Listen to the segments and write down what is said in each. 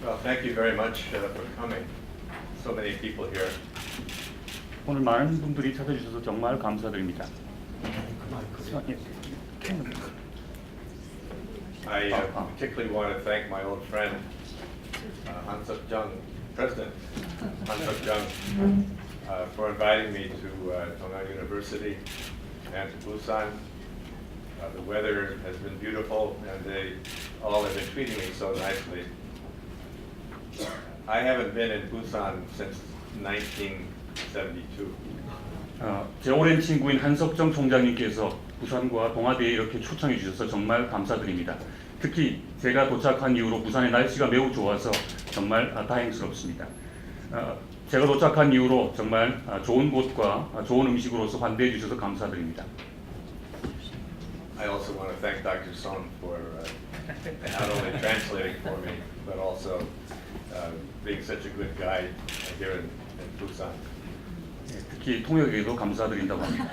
Well, thank you very much for coming. So many people here. 오늘 많은 분들이 찾아주셔서 정말 감사드립니다. 예. I particularly want to thank my old friend, Han Suk-jung, President Han Suk-jung, for inviting me to Tong'an University and to Busan. The weather has been beautiful, and they all have been treating me so nicely. I haven't been in Busan since 1972. 제 오랜 친구인 한석정 총장님께서 부산과 동아대에 이렇게 초청해 주셔서 정말 감사드립니다. 특히 제가 도착한 이후로 부산의 날씨가 매우 좋아서 정말 다행스럽습니다. 제가 도착한 이후로 정말 좋은 곳과 좋은 음식으로서 환대해 주셔서 감사드립니다. I also want to thank Dr. Son for not only translating for me, but also being such a good guide here in Busan. 특히 통역에도 감사드린다고 합니다.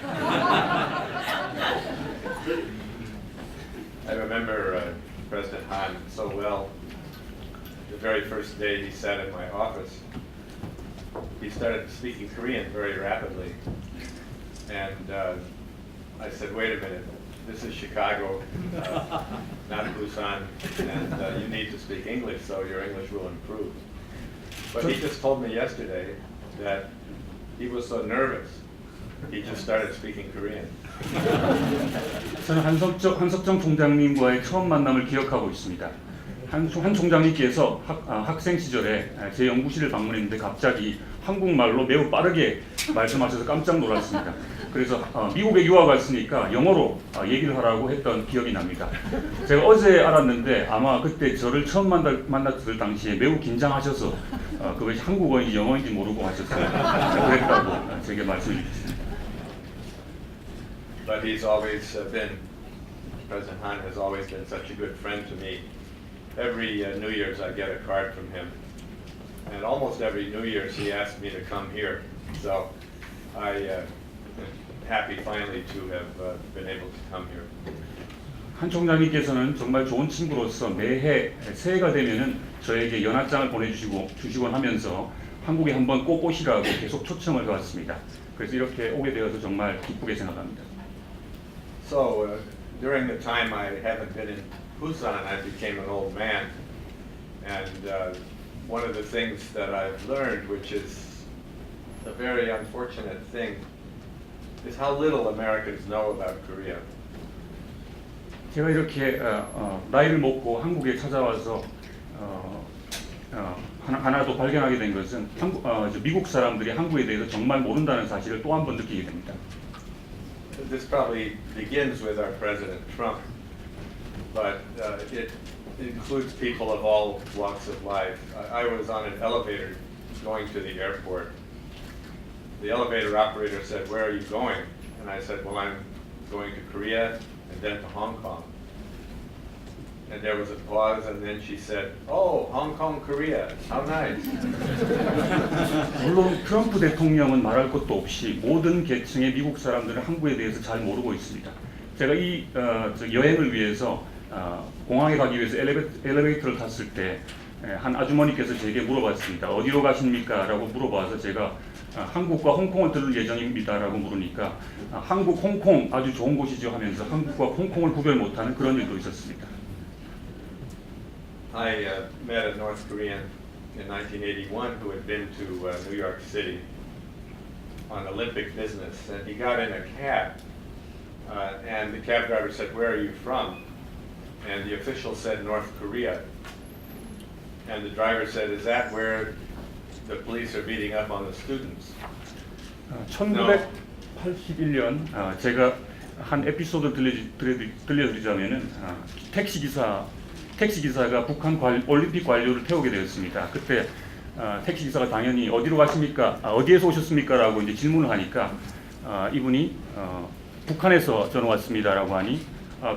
I remember President Han so well. The very first day he sat in my office, he started speaking Korean very rapidly. And I said, wait a minute, this is Chicago, not Busan, and you need to speak English so your English will improve. But he just told me yesterday that he was so nervous, he just started speaking Korean. 저는 한석정 총장님과의 처음 만남을 기억하고 있습니다. 한 총장님께서 학생 시절에 제 연구실을 방문했는데 갑자기 한국말로 매우 빠르게 말씀하셔서 깜짝 놀랐습니다. 그래서 미국에 유학 왔으니까 영어로 얘기를 하라고 했던 기억이 납니다. 제가 어제 알았는데 아마 그때 저를 처음 만났을 당시에 매우 긴장하셔서 그것이 한국어인지 영어인지 모르고 하셨어요. 그랬다고 제게 말씀해 주셨습니다. But he's always been, President Han has always been such a good friend to me. Every New Year's I get a card from him. And almost every New Year's he asks me to come here. So I'm happy finally to have been able to come here. 한 총장님께서는 정말 좋은 친구로서 매해 새해가 되면은 저에게 연합장을 보내주시곤 하면서 한국에 한번 꼭 오시라고 계속 초청을 해왔습니다. 그래서 이렇게 오게 되어서 정말 기쁘게 생각합니다. So during the time I haven't been in Busan, I became an old man. And one of the things that I've learned, which is a very unfortunate thing, is how little Americans know about Korea. 제가 이렇게 나이를 먹고 한국에 찾아와서 하나도 발견하게 된 것은 미국 사람들이 한국에 대해서 정말 모른다는 사실을 또 한 번 느끼게 됩니다. This probably begins with our President Trump, but it includes people of all walks of life. I was on an elevator going to the airport. The elevator operator said, "Where are you going?" And I said, "Well, I'm going to Korea and then to Hong Kong." And there was a pause, and then she said, "Oh, Hong Kong, Korea, how nice." 물론 트럼프 대통령은 말할 것도 없이 모든 계층의 미국 사람들은 한국에 대해서 잘 모르고 있습니다. 제가 이 여행을 위해서 공항에 가기 위해서 엘리베이터를 탔을 때 한 아주머니께서 제게 물어봤습니다. 어디로 가십니까? 라고 물어봐서 제가 한국과 홍콩을 들을 예정입니다라고 물으니까 한국, 홍콩 아주 좋은 곳이죠 하면서 한국과 홍콩을 구별 못하는 그런 일도 있었습니다. I met a North Korean in 1981 who had been to New York City on Olympic business, and he got in a cab, and the cab driver said, "Where are you from?" And the official said, "North Korea." And the driver said, "Is that where the police are beating up on the students?" 1981년 제가 한 에피소드 들려드리자면은 택시기사가 북한 올림픽 관료를 태우게 되었습니다. 그때 택시기사가 당연히 어디로 가십니까? 어디에서 오셨습니까? 라고 이제 질문을 하니까 이분이 북한에서 저는 왔습니다라고 하니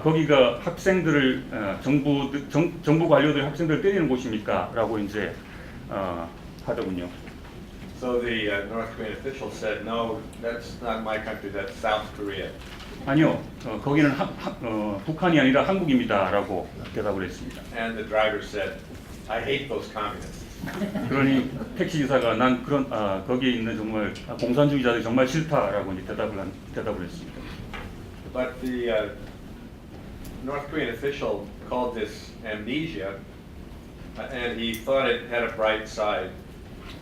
거기가 학생들을 정부 관료들이 학생들을 때리는 곳입니까? 라고 이제 하더군요. So the North Korean official said, "No, that's not my country. That's South Korea." 아니요, 거기는 북한이 아니라 한국입니다라고 대답을 했습니다. And the driver said, I hate those communists. 그러니 택시 기사가 난 그런 거기에 있는 정말 공산주의자들이 정말 싫다라고 이제 대답을 했습니다. But the North Korean official called this amnesia, and he thought it had a bright side,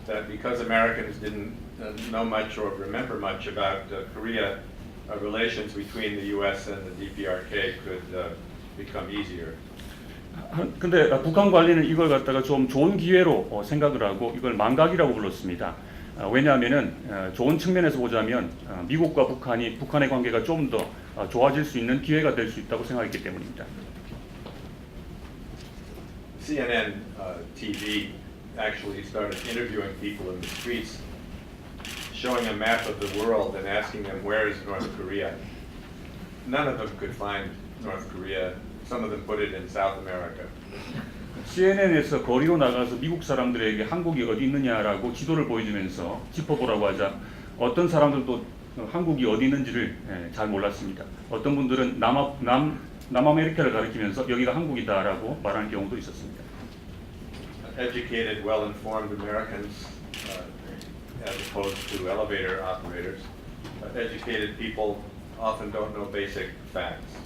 that because Americans didn't know much or remember much about Korea, relations between the U.S. and the DPRK could become easier. 근데 북한 관리는 이걸 갖다가 좀 좋은 기회로 생각을 하고 이걸 망각이라고 불렀습니다. 왜냐하면은 좋은 측면에서 보자면 미국과 북한의 관계가 좀 더 좋아질 수 있는 기회가 될 수 있다고 생각했기 때문입니다. CNN TV actually started interviewing people in the streets, showing a map of the world and asking them where is North Korea. None of them could find North Korea. Some of them put it in South America. CNN에서 거리로 나가서 미국 사람들에게 한국이 어디 있느냐라고 지도를 보여주면서 짚어보라고 하자 어떤 사람들도 한국이 어디 있는지를 잘 몰랐습니다. 어떤 분들은 남아메리카를 가리키면서 여기가 한국이다라고 말하는 경우도 있었습니다. Educated, well-informed Americans, as opposed to elevator operators, educated people often don't know basic facts.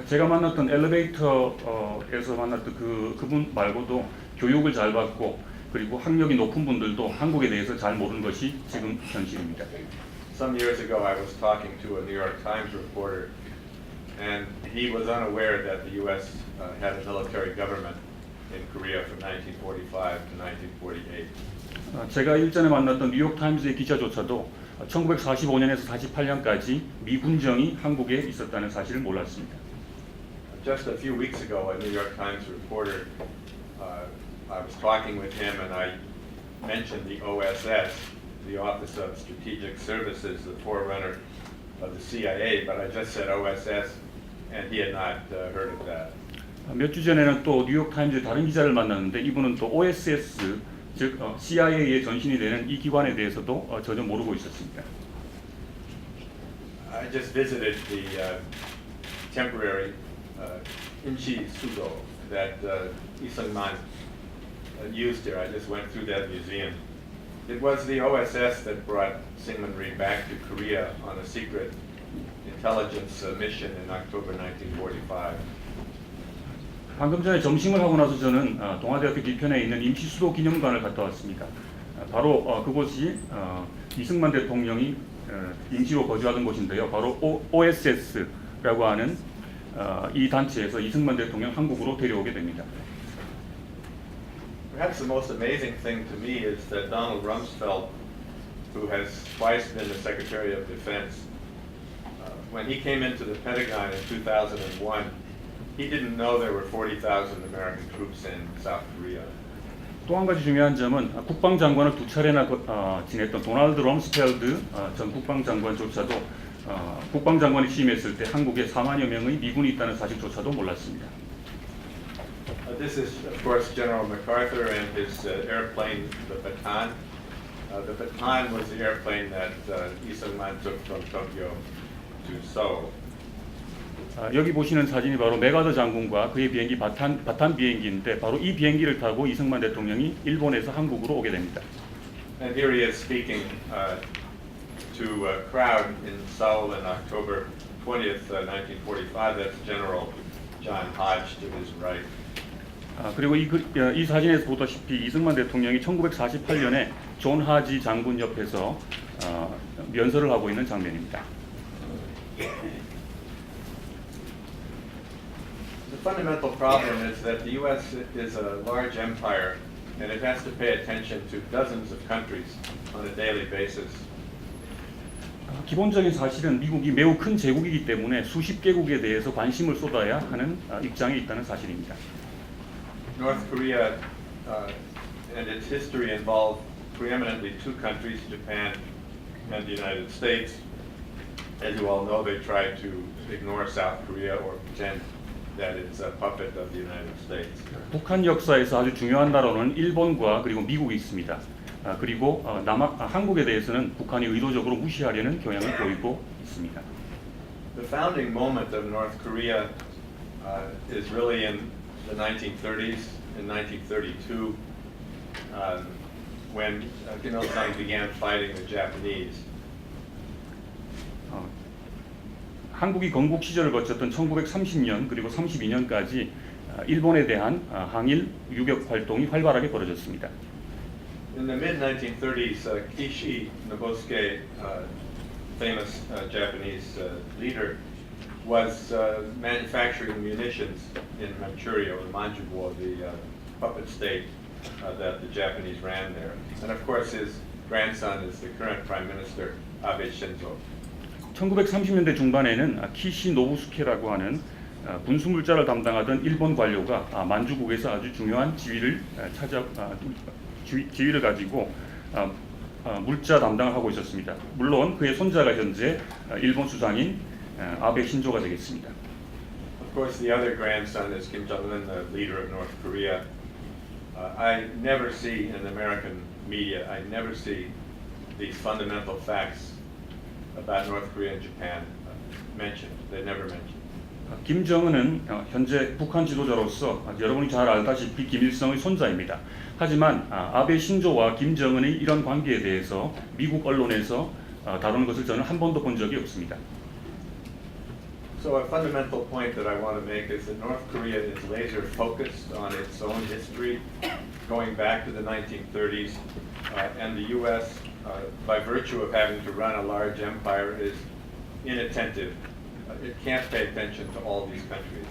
제가 만났던 엘리베이터에서 만났던 그분 말고도 교육을 잘 받고 그리고 학력이 높은 분들도 한국에 대해서 잘 모르는 것이 지금 현실입니다. Some years ago, I was talking to a New York Times reporter, and he was unaware that the U.S. Had a military government in Korea from 1945 to 1948. 제가 일전에 만났던 뉴욕 타임즈의 기자조차도 1945년에서 48년까지 미군정이 한국에 있었다는 사실을 몰랐습니다. Just a few weeks ago, a New York Times reporter, I was talking with him and I mentioned the OSS, the Office of Strategic Services, the forerunner of the CIA, but I just said OSS and he had not heard of that. 몇 주 전에는 또 뉴욕 타임즈의 다른 기자를 만났는데 이분은 또 OSS, 즉 CIA의 전신이 되는 이 기관에 대해서도 전혀 모르고 있었습니다. I just visited the temporary Inchi Sudo that Lee Sung-man used here. I just went through that museum. It was the OSS that brought Syngman Rhee back to Korea on a secret intelligence mission in October 1945. 방금 전에 점심을 하고 나서 저는 동아대학교 뒤편에 있는 임시수도 기념관을 갔다 왔습니다. 바로 그곳이 이승만 대통령이 임시로 거주하던 곳인데요. 바로 OSS라고 하는 이 단체에서 이승만 대통령 한국으로 데려오게 됩니다. Perhaps the most amazing thing to me is that Donald Rumsfeld, who has twice been the Secretary of Defense, when he came into the Pentagon in 2001, he didn't know there were 40,000 American troops in South Korea. 또 한 가지 중요한 점은 국방장관을 두 차례나 지냈던 도널드 럼스펠드 전 국방장관조차도 국방장관이 취임했을 때 한국에 4만여 명의 미군이 있다는 사실조차도 몰랐습니다. This is, of course, General MacArthur and his airplane, the Bataan. The Bataan was the airplane that Lee Sung-man took from Tokyo to Seoul. 여기 보시는 사진이 바로 맥아더 장군과 그의 비행기 바탄 비행기인데 바로 이 비행기를 타고 이승만 대통령이 일본에서 한국으로 오게 됩니다. And here he is speaking to a crowd in Seoul in October 20th, 1945. That's General John Hodge to his right. 그리고 이 사진에서 보다시피 이승만 대통령이 1948년에 존 하지 장군 옆에서 면서를 하고 있는 장면입니다. The fundamental problem is that the U.S. is a large empire and it has to pay attention to dozens of countries on a daily basis. 기본적인 사실은 미국이 매우 큰 제국이기 때문에 수십 개국에 대해서 관심을 쏟아야 하는 입장에 있다는 사실입니다. North Korea and its history involve preeminently two countries, Japan and the United States. As you all know, they tried to ignore South Korea or pretend that it's a puppet of the United States. 북한 역사에서 아주 중요한 나라로는 일본과 그리고 미국이 있습니다. 그리고 한국에 대해서는 북한이 의도적으로 무시하려는 경향을 보이고 있습니다. The founding moment of North Korea is really in the 1930s in 1932 when Kim Il-sung began fighting the Japanese. 한국이 건국 시절을 거쳤던 1930년 그리고 32년까지 일본에 대한 항일 유격 활동이 활발하게 벌어졌습니다. In the mid-1930s, Kishi Nobusuke, famous Japanese leader, was manufacturing munitions in Manchuria, or Manchukuo, the puppet state that the Japanese ran there. And of course, his grandson is the current Prime Minister, Abe Shinzo. 1930년대 중반에는 키시 노부스케라고 하는 군수물자를 담당하던 일본 관료가 만주국에서 아주 중요한 지위를 지위를 가지고 물자 담당을 하고 있었습니다. 물론 그의 손자가 현재 일본 수상인 아베 신조가 되겠습니다. Of course, the other grandson is Kim Jong-un, the leader of North Korea. I never see in American media, I never see these fundamental facts about North Korea and Japan mentioned. They're never mentioned. 김정은은 현재 북한 지도자로서 여러분이 잘 알다시피 김일성의 손자입니다. 하지만 아베 신조와 김정은의 이런 관계에 대해서 미국 언론에서 다루는 것을 저는 한 번도 본 적이 없습니다. So a fundamental point that I want to make is that North Korea is laser focused on its own history, going back to the 1930s, and the U.S., by virtue of having to run a large empire, is inattentive. It can't pay attention to all these countries.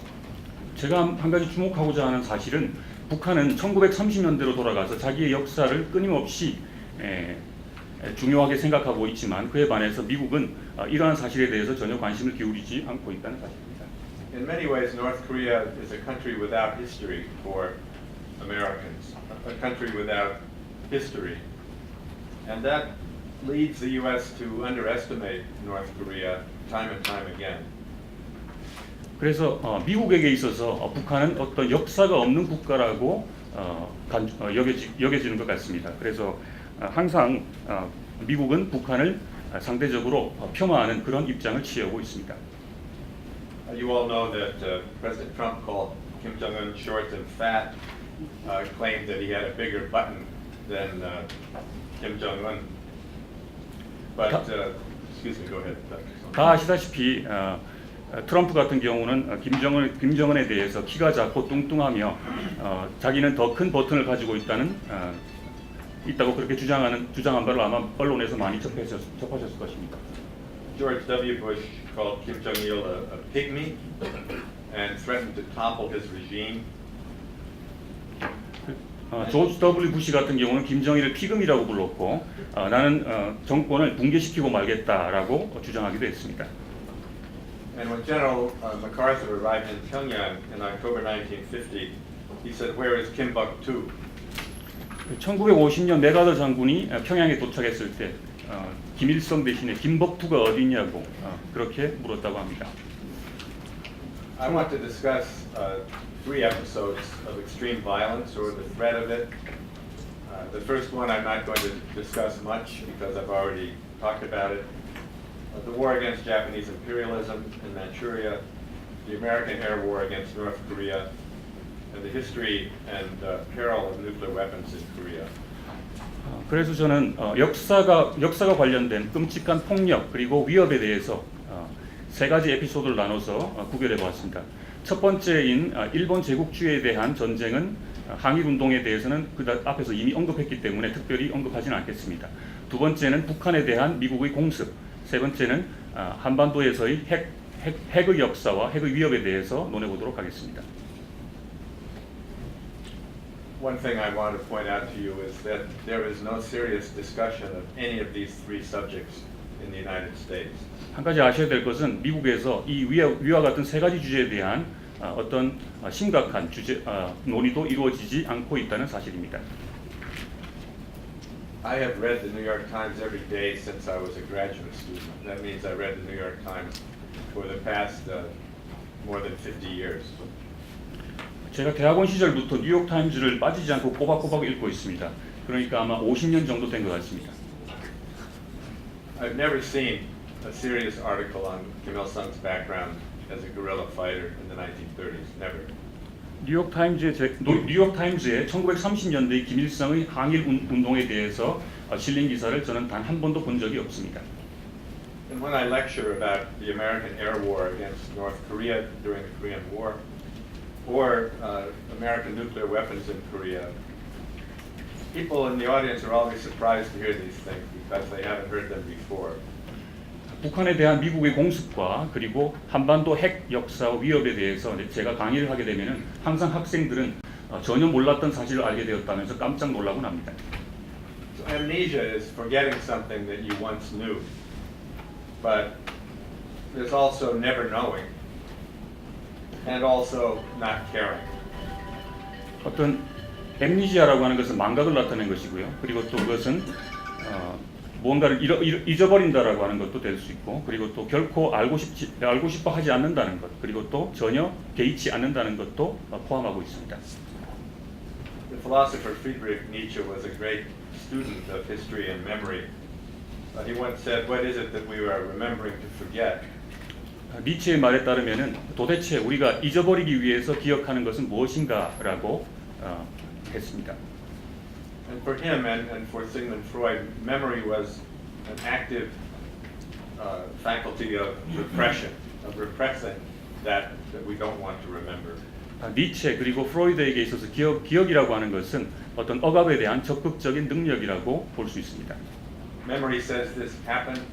제가 한 가지 주목하고자 하는 사실은 북한은 1930년대로 돌아가서 자기의 역사를 끊임없이 중요하게 생각하고 있지만 그에 반해서 미국은 이러한 사실에 대해서 전혀 관심을 기울이지 않고 있다는 사실입니다. In many ways, North Korea is a country without history for Americans, a country without history. And that leads the U.S. to underestimate North Korea time and time again. 그래서 미국에게 있어서 북한은 어떤 역사가 없는 국가라고 여겨지는 것 같습니다. 그래서 항상 미국은 북한을 상대적으로 폄하하는 그런 입장을 취하고 있습니다. You all know that President Trump called Kim Jong-un short and fat, claimed that he had a bigger button than Kim Jong-un. But, excuse me, go ahead. 다 아시다시피 트럼프 같은 경우는 김정은에 대해서 키가 작고 뚱뚱하며 자기는 더 큰 버튼을 가지고 있다고 그렇게 주장한 바를 아마 언론에서 많이 접하셨을 것입니다. George W. Bush called Kim Jong-il a pygmy and threatened to topple his regime. 조지 W. 부시 같은 경우는 김정일을 피그미라고 불렀고 나는 정권을 붕괴시키고 말겠다라고 주장하기도 했습니다. And when General MacArthur arrived in Pyongyang in October 1950, he said, "Where is Timbuktu?" 1950년 메가더 장군이 평양에 도착했을 때 김일성 대신에 김벅투가 어디냐고 그렇게 물었다고 합니다. I want to discuss 3 episodes of extreme violence or the threat of it. The first one I'm not going to discuss much because I've already talked about it. The war against Japanese imperialism in Manchuria, the American air war against North Korea, and the history and peril of nuclear weapons in Korea. 그래서 저는 역사가 관련된 끔찍한 폭력 그리고 위협에 대해서 3가지 에피소드를 나눠서 구별해 보았습니다. 첫 번째인 일본 제국주의에 대한 전쟁은 항일운동에 대해서는 그 앞에서 이미 언급했기 때문에 특별히 언급하지는 않겠습니다. 두 번째는 북한에 대한 미국의 공습, 세 번째는 한반도에서의 핵의 역사와 핵의 위협에 대해서 논해보도록 하겠습니다. One thing I want to point out to you is that there is no serious discussion of any of these 3 subjects in the United States. 한 가지 아셔야 될 것은 미국에서 이 위와 같은 3가지 주제에 대한 어떤 심각한 논의도 이루어지지 않고 있다는 사실입니다. I have read the New York Times every day since I was a graduate student. That means I read the New York Times for the past more than 50 years. 제가 대학원 시절부터 뉴욕 타임즈를 빠지지 않고 꼬박꼬박 읽고 있습니다. 그러니까 아마 50년 정도 된 것 같습니다. I've never seen a serious article on Kim Il-sung's background as a guerrilla fighter in the 1930s. Never. 뉴욕타임즈에 1930년대 김일성의 항일 운동에 대해서 실린 기사를 저는 단 한 번도 본 적이 없습니다. And when I lecture about the American air war against North Korea during the Korean War, or American nuclear weapons in Korea, people in the audience are always surprised to hear these things because they haven't heard them before. 북한에 대한 미국의 공습과 그리고 한반도 핵 역사 위협에 대해서 제가 강의를 하게 되면은 항상 학생들은 전혀 몰랐던 사실을 알게 되었다면서 깜짝 놀라곤 합니다. So amnesia is forgetting something that you once knew, but there's also never knowing, and also not caring. 어떤 엠니시아라고 하는 것은 망각을 나타낸 것이고요. 그리고 또 그것은 무언가를 잊어버린다라고 하는 것도 될 수 있고, 그리고 또 결코 알고 싶어 하지 않는다는 것, 그리고 또 전혀 개의치 않는다는 것도 포함하고 있습니다. The philosopher Friedrich Nietzsche was a great student of history and memory. He once said, "What is it that we are remembering to forget?" 니체의 말에 따르면은 도대체 우리가 잊어버리기 위해서 기억하는 것은 무엇인가라고 했습니다. And for him and for Sigmund Freud, memory was an active faculty of repression, of repressing that we don't want to remember. 니체 그리고 프로이드에게 있어서 기억이라고 하는 것은 어떤 억압에 대한 적극적인 능력이라고 볼 수 있습니다. Memory says this happened,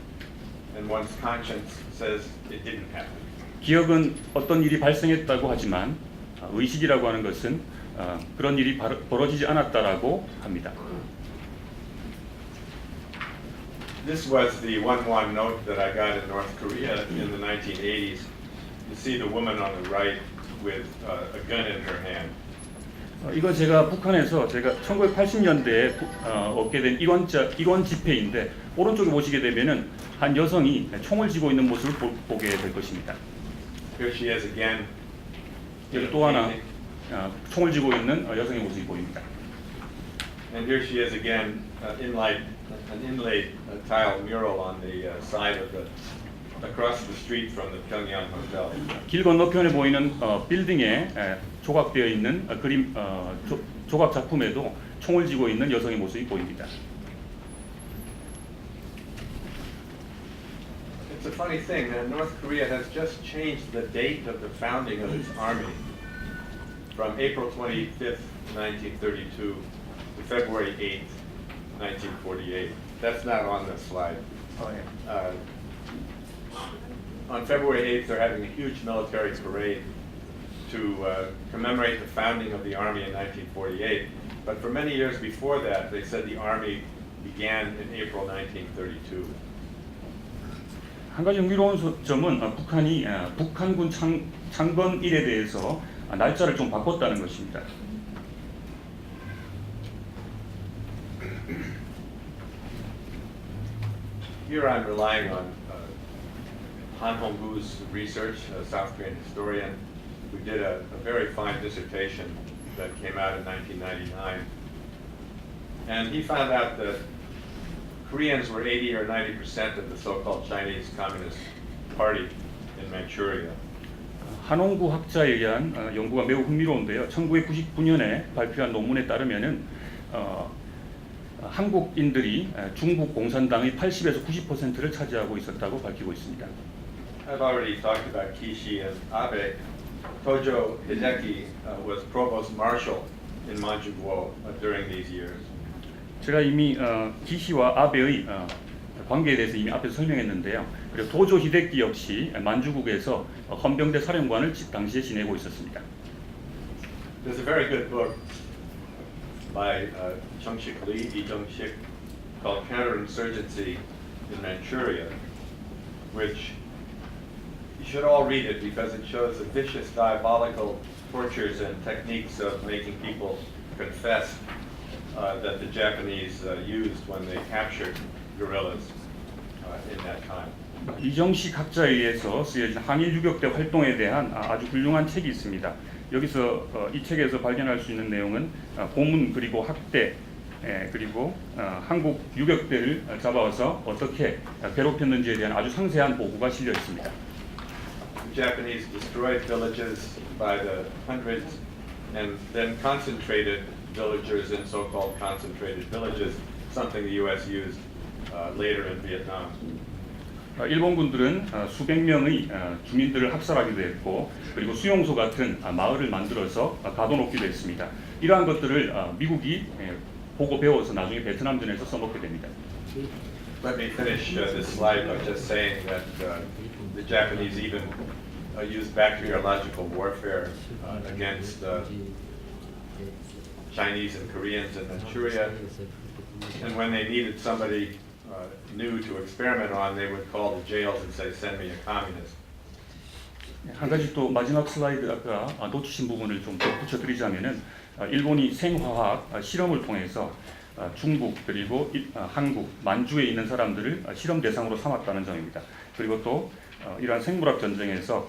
and one's conscience says it didn't happen. 기억은 어떤 일이 발생했다고 하지만 의식이라고 하는 것은 그런 일이 벌어지지 않았다라고 합니다. This was the one note that I got in North Korea in the 1980s. You see the woman on the right with a gun in her hand. 이건 제가 북한에서 제가 1980년대에 얻게 된 일원 집회인데 오른쪽에 보시게 되면은 한 여성이 총을 쥐고 있는 모습을 보게 될 것입니다. Here she is again. 여기 또 하나 총을 쥐고 있는 여성의 모습이 보입니다. And here she is again, an inlaid tile mural on the side of across the street from the Pyongyang Hotel. 길 건너편에 보이는 빌딩에 조각되어 있는 그림 조각 작품에도 총을 쥐고 있는 여성의 모습이 보입니다. It's a funny thing that North Korea has just changed the date of the founding of its army from April 25th, 1932 to February 8th, 1948. That's not on this slide. On February 8th, they're having a huge military parade to commemorate the founding of the army in 1948. But for many years before that, they said the army began in April 1932. 한 가지 흥미로운 점은 북한이 북한군 창건일에 대해서 날짜를 좀 바꿨다는 것입니다. Here I'm relying on Han Hong-gu's research, a South Korean historian, who did a very fine dissertation that came out in 1999. And he found out that Koreans were 80 or 90% of the so-called Chinese Communist Party in Manchuria. 한홍구 학자에 의한 연구가 매우 흥미로운데요. 1999년에 발표한 논문에 따르면은 한국인들이 중국 공산당의 80에서 90%를 차지하고 있었다고 밝히고 있습니다. I've already talked about Kishi and Abe. Tojo Hideki was provost marshal in Manchukuo during these years. 제가 이미 기시와 아베의 관계에 대해서 이미 앞에서 설명했는데요. 그리고 도조 히데키 역시 만주국에서 헌병대 사령관을 당시에 지내고 있었습니다. There's a very good book by Chung-Shik Lee, Lee Chung-Shik, called Counterinsurgency in Manchuria, which you should all read it because it shows the vicious, diabolical tortures and techniques of making people confess that the Japanese used when they captured guerrillas in that time. 이정식 학자에 의해서 쓰여진 항일 유격대 활동에 대한 아주 훌륭한 책이 있습니다. 여기서 이 책에서 발견할 수 있는 내용은 고문 그리고 학대 그리고 한국 유격대를 잡아와서 어떻게 괴롭혔는지에 대한 아주 상세한 보고가 실려 있습니다. The Japanese destroyed villages by the hundreds and then concentrated villagers in so-called concentrated villages, something the U.S. used later in Vietnam. 일본군들은 수백 명의 주민들을 학살하기도 했고 그리고 수용소 같은 마을을 만들어서 가둬놓기도 했습니다. 이러한 것들을 미국이 보고 배워서 나중에 베트남전에서 써먹게 됩니다. Let me finish this slide by just saying that the Japanese even used bacteriological warfare against Chinese and Koreans in Manchuria, and when they needed somebody new to experiment on, they would call the jails and say, "Send me a communist." 한 가지 또 마지막 슬라이드 아까 놓치신 부분을 좀 덧붙여드리자면은 일본이 생화학 실험을 통해서 중국 그리고 한국, 만주에 있는 사람들을 실험 대상으로 삼았다는 점입니다. 그리고 또 이러한 생물학 전쟁에서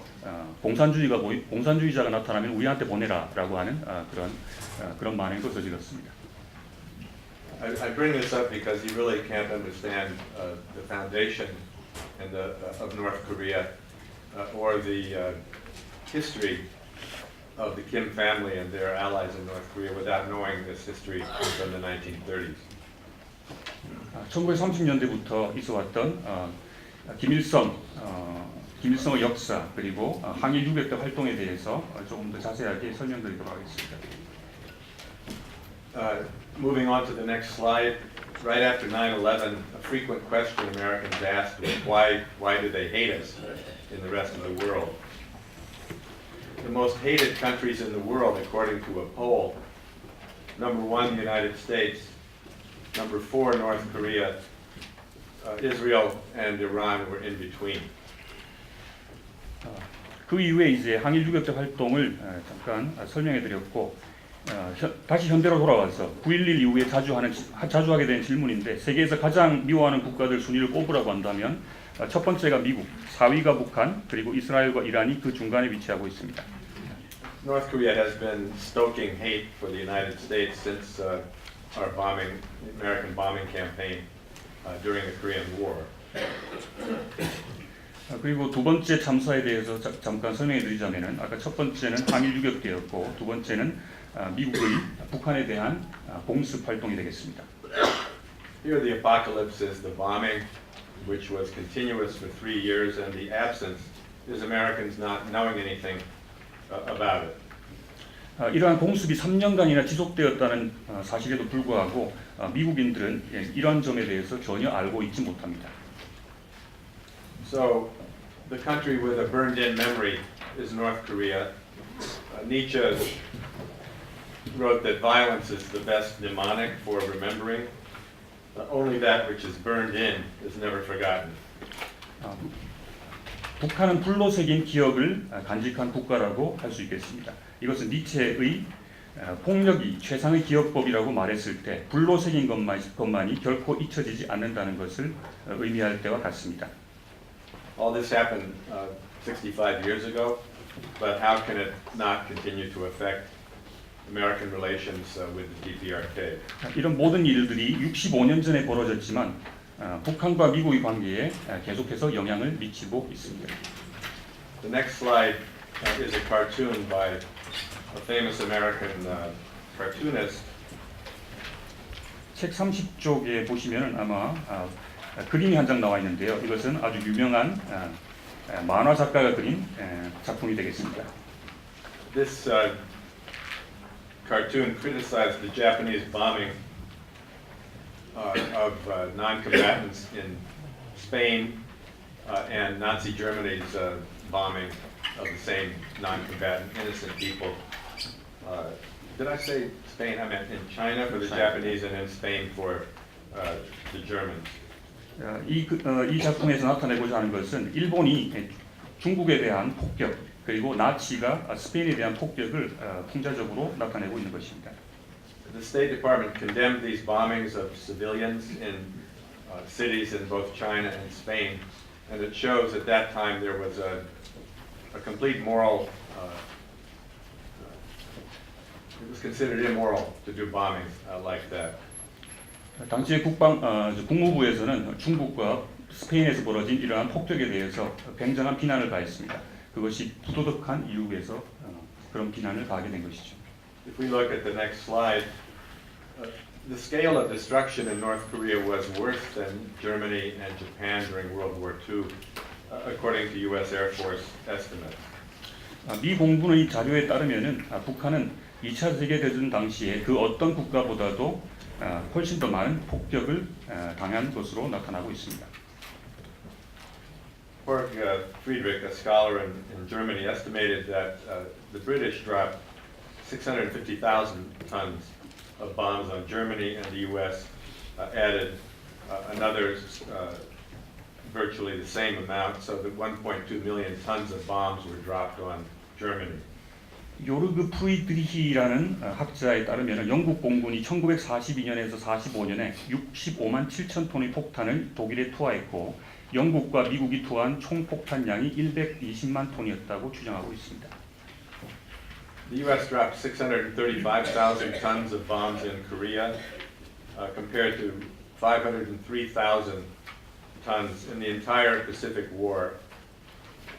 공산주의자가 나타나면 우리한테 보내라라고 하는 그런 만행도 저질렀습니다. I bring this up because you really can't understand the foundation and of North Korea or the history of the Kim family and their allies in North Korea without knowing this history from the 1930s. 1930년대부터 있어왔던 김일성의 역사 그리고 항일 6.25 활동에 대해서 조금 더 자세하게 설명드리도록 하겠습니다. Moving on to the next slide, right after 9/11, a frequent question Americans asked was why do they hate us in the rest of the world? The most hated countries in the world, according to a poll, number 1, the United States, number 4, North Korea, Israel and Iran were in between. 그 이후에 이제 항일 6.25 활동을 잠깐 설명해드렸고 다시 현대로 돌아와서 9.11 이후에 자주 하게 된 질문인데 세계에서 가장 미워하는 국가들 순위를 꼽으라고 한다면 첫 번째가 미국, 4위가 북한, 그리고 이스라엘과 이란이 그 중간에 위치하고 있습니다. North Korea has been stoking hate for the United States since our American bombing campaign during the Korean War. 그리고 두 번째 참사에 대해서 잠깐 설명해 드리자면은 아까 첫 번째는 항일 6.25였고 두 번째는 미국의 북한에 대한 공습 활동이 되겠습니다. Here the apocalypse is the bombing, which was continuous for 3 years, and the absence is Americans not knowing anything about it. 이러한 공습이 3년간이나 지속되었다는 사실에도 불구하고 미국인들은 이러한 점에 대해서 전혀 알고 있지 못합니다. So, the country with a burned-in memory is North Korea. Nietzsche wrote that violence is the best mnemonic for remembering. Only that which is burned in is never forgotten. 북한은 불로 새긴 기억을 간직한 국가라고 할 수 있겠습니다. 이것은 니체의 폭력이 최상의 기억법이라고 말했을 때 불로 새긴 것만이 결코 잊혀지지 않는다는 것을 의미할 때와 같습니다. All this happened 65 years ago, but how can it not continue to affect American relations with the DPRK? 이런 모든 일들이 65년 전에 벌어졌지만 북한과 미국의 관계에 계속해서 영향을 미치고 있습니다. The next slide is a cartoon by a famous American cartoonist. 책 30쪽에 보시면 아마 그림이 한 장 나와 있는데요. 이것은 아주 유명한 만화 작가가 그린 작품이 되겠습니다. This cartoon criticized the Japanese bombing of non-combatants in Spain and Nazi Germany's bombing of the same non-combatant innocent people. Did I say Spain? I meant in China for the Japanese and in Spain for the Germans. 이 작품에서 나타내고자 하는 것은 일본이 중국에 대한 폭격 그리고 나치가 스페인에 대한 폭격을 풍자적으로 나타내고 있는 것입니다. The State Department condemned these bombings of civilians in cities in both China and Spain, and it shows at that time there was a complete moral. It was considered immoral to do bombings like that. 당시의 국무부에서는 중국과 스페인에서 벌어진 이러한 폭격에 대해서 굉장한 비난을 가했습니다. 그것이 부도덕한 이유에서 그런 비난을 가하게 된 것이죠. if we look at the next slide, the scale of destruction in North Korea was worse than Germany and Japan during World War II, according to U.S. Air Force estimates. 미 공군의 자료에 따르면은 북한은 2차 세계대전 당시에 그 어떤 국가보다도 훨씬 더 많은 폭격을 당한 것으로 나타나고 있습니다. Jorg Friedrich, a scholar in Germany, estimated that the British dropped 650,000 tons of bombs on Germany, and the U.S. Added another virtually the same amount, so that 1.2 million tons of bombs were dropped on Germany. 요르그 프리드리히라는 학자에 따르면 영국 공군이 1942년에서 45년에 65만 7천 톤의 폭탄을 독일에 투하했고 영국과 미국이 투하한 총 폭탄량이 120만 톤이었다고 추정하고 있습니다. The U.S. dropped 635,000 tons of bombs in Korea, compared to 503,000 tons in the entire Pacific War,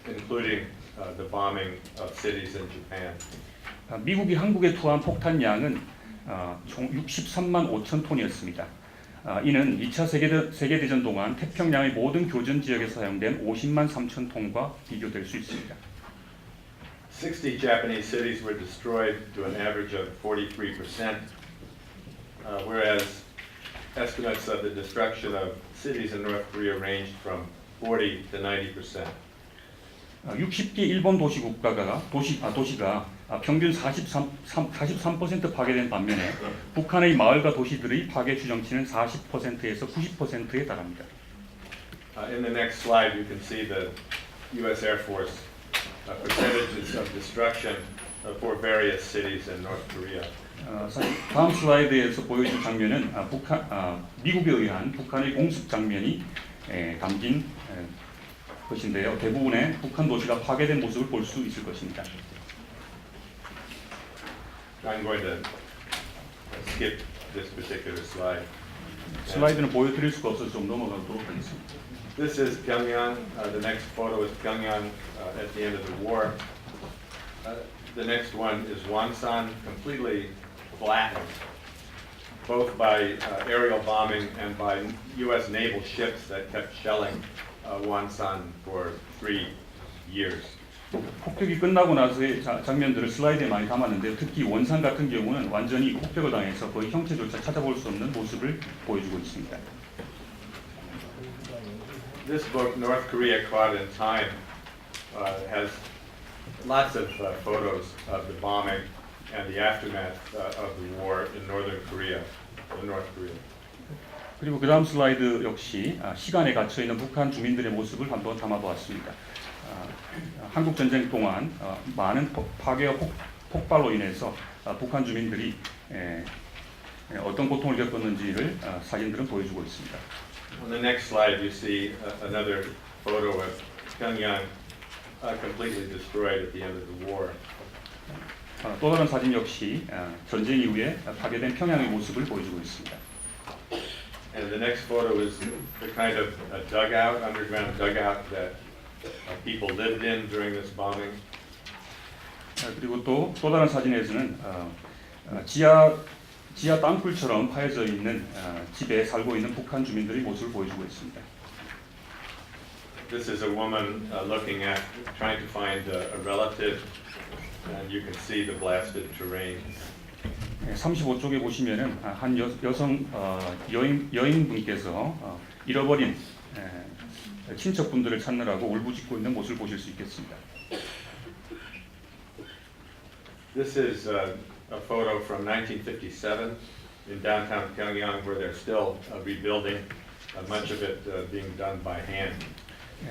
including the bombing of cities in Japan. 미국이 한국에 투하한 폭탄량은 총 63만 5천 톤이었습니다. 이는 2차 세계대전 동안 태평양의 모든 교전 지역에서 사용된 50만 3천 톤과 비교될 수 있습니다. 60 Japanese cities were destroyed to an average of 43%, whereas estimates of the destruction of cities in North Korea ranged from 40 to 90%. 60개 일본 도시가 평균 43% 파괴된 반면에 북한의 마을과 도시들의 파괴 추정치는 40%에서 90%에 달합니다. In the next slide, you can see the U.S. Air Force percentages of destruction for various cities in North Korea. 다음 슬라이드에서 보여준 장면은 미국에 의한 북한의 공습 장면이 담긴 것인데요. 대부분의 북한 도시가 파괴된 모습을 볼 수 있을 것입니다. I'm going to skip this particular slide. 슬라이드는 보여드릴 수가 없어서 좀 넘어가도록 하겠습니다. This is Pyongyang. The next photo is Pyongyang at the end of the war. The next one is Wonsan, completely flattened, both by aerial bombing and by U.S. naval ships that kept shelling Wonsan for 3 years. 폭격이 끝나고 나서의 장면들을 슬라이드에 많이 담았는데 특히 원산 같은 경우는 완전히 폭격을 당해서 거의 형체조차 찾아볼 수 없는 모습을 보여주고 있습니다. This book, North Korea Caught in Time, has lots of photos of the bombing and the aftermath of the war in Northern Korea, North Korea. 그리고 그 다음 슬라이드 역시 시간에 갇혀 있는 북한 주민들의 모습을 한번 담아보았습니다. 한국 전쟁 동안 많은 파괴와 폭발로 인해서 북한 주민들이 어떤 고통을 겪었는지를 사진들은 보여주고 있습니다. On the next slide, you see another photo of Pyongyang completely destroyed at the end of the war. 또 다른 사진 역시 전쟁 이후에 파괴된 평양의 모습을 보여주고 있습니다. And the next photo is the kind of a dugout, underground dugout that people lived in during this bombing. 그리고 또 다른 사진에서는 지하 땅굴처럼 파여져 있는 집에 살고 있는 북한 주민들의 모습을 보여주고 있습니다. This is a woman trying to find a relative, and you can see the blasted terrain. 35쪽에 보시면은 한 여성 여인분께서 잃어버린 친척분들을 찾느라고 울부짖고 있는 모습을 보실 수 있겠습니다. This is a photo from 1957 in downtown Pyongyang, where they're still rebuilding, much of it being done by hand.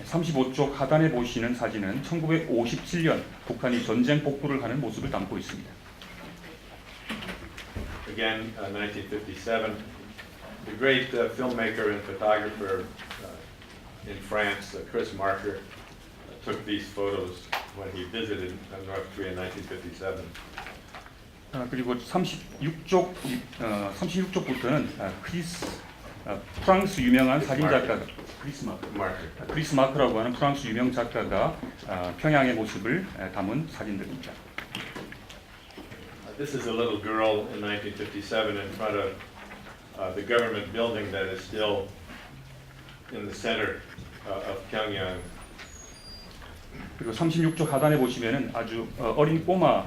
35쪽 하단에 보시는 사진은 1957년 북한이 전쟁 복구를 하는 모습을 담고 있습니다. Again, 1957, the great filmmaker and photographer in France, Chris Marker, took these photos when he visited North Korea in 1957. 그리고 36쪽부터는 프랑스 유명한 사진 작가 크리스 마크라고 하는 프랑스 유명 작가가 평양의 모습을 담은 사진들입니다. This is a little girl in 1957 in front of the government building that is still in the center of Pyongyang. 그리고 36쪽 하단에 보시면은 아주 어린 꼬마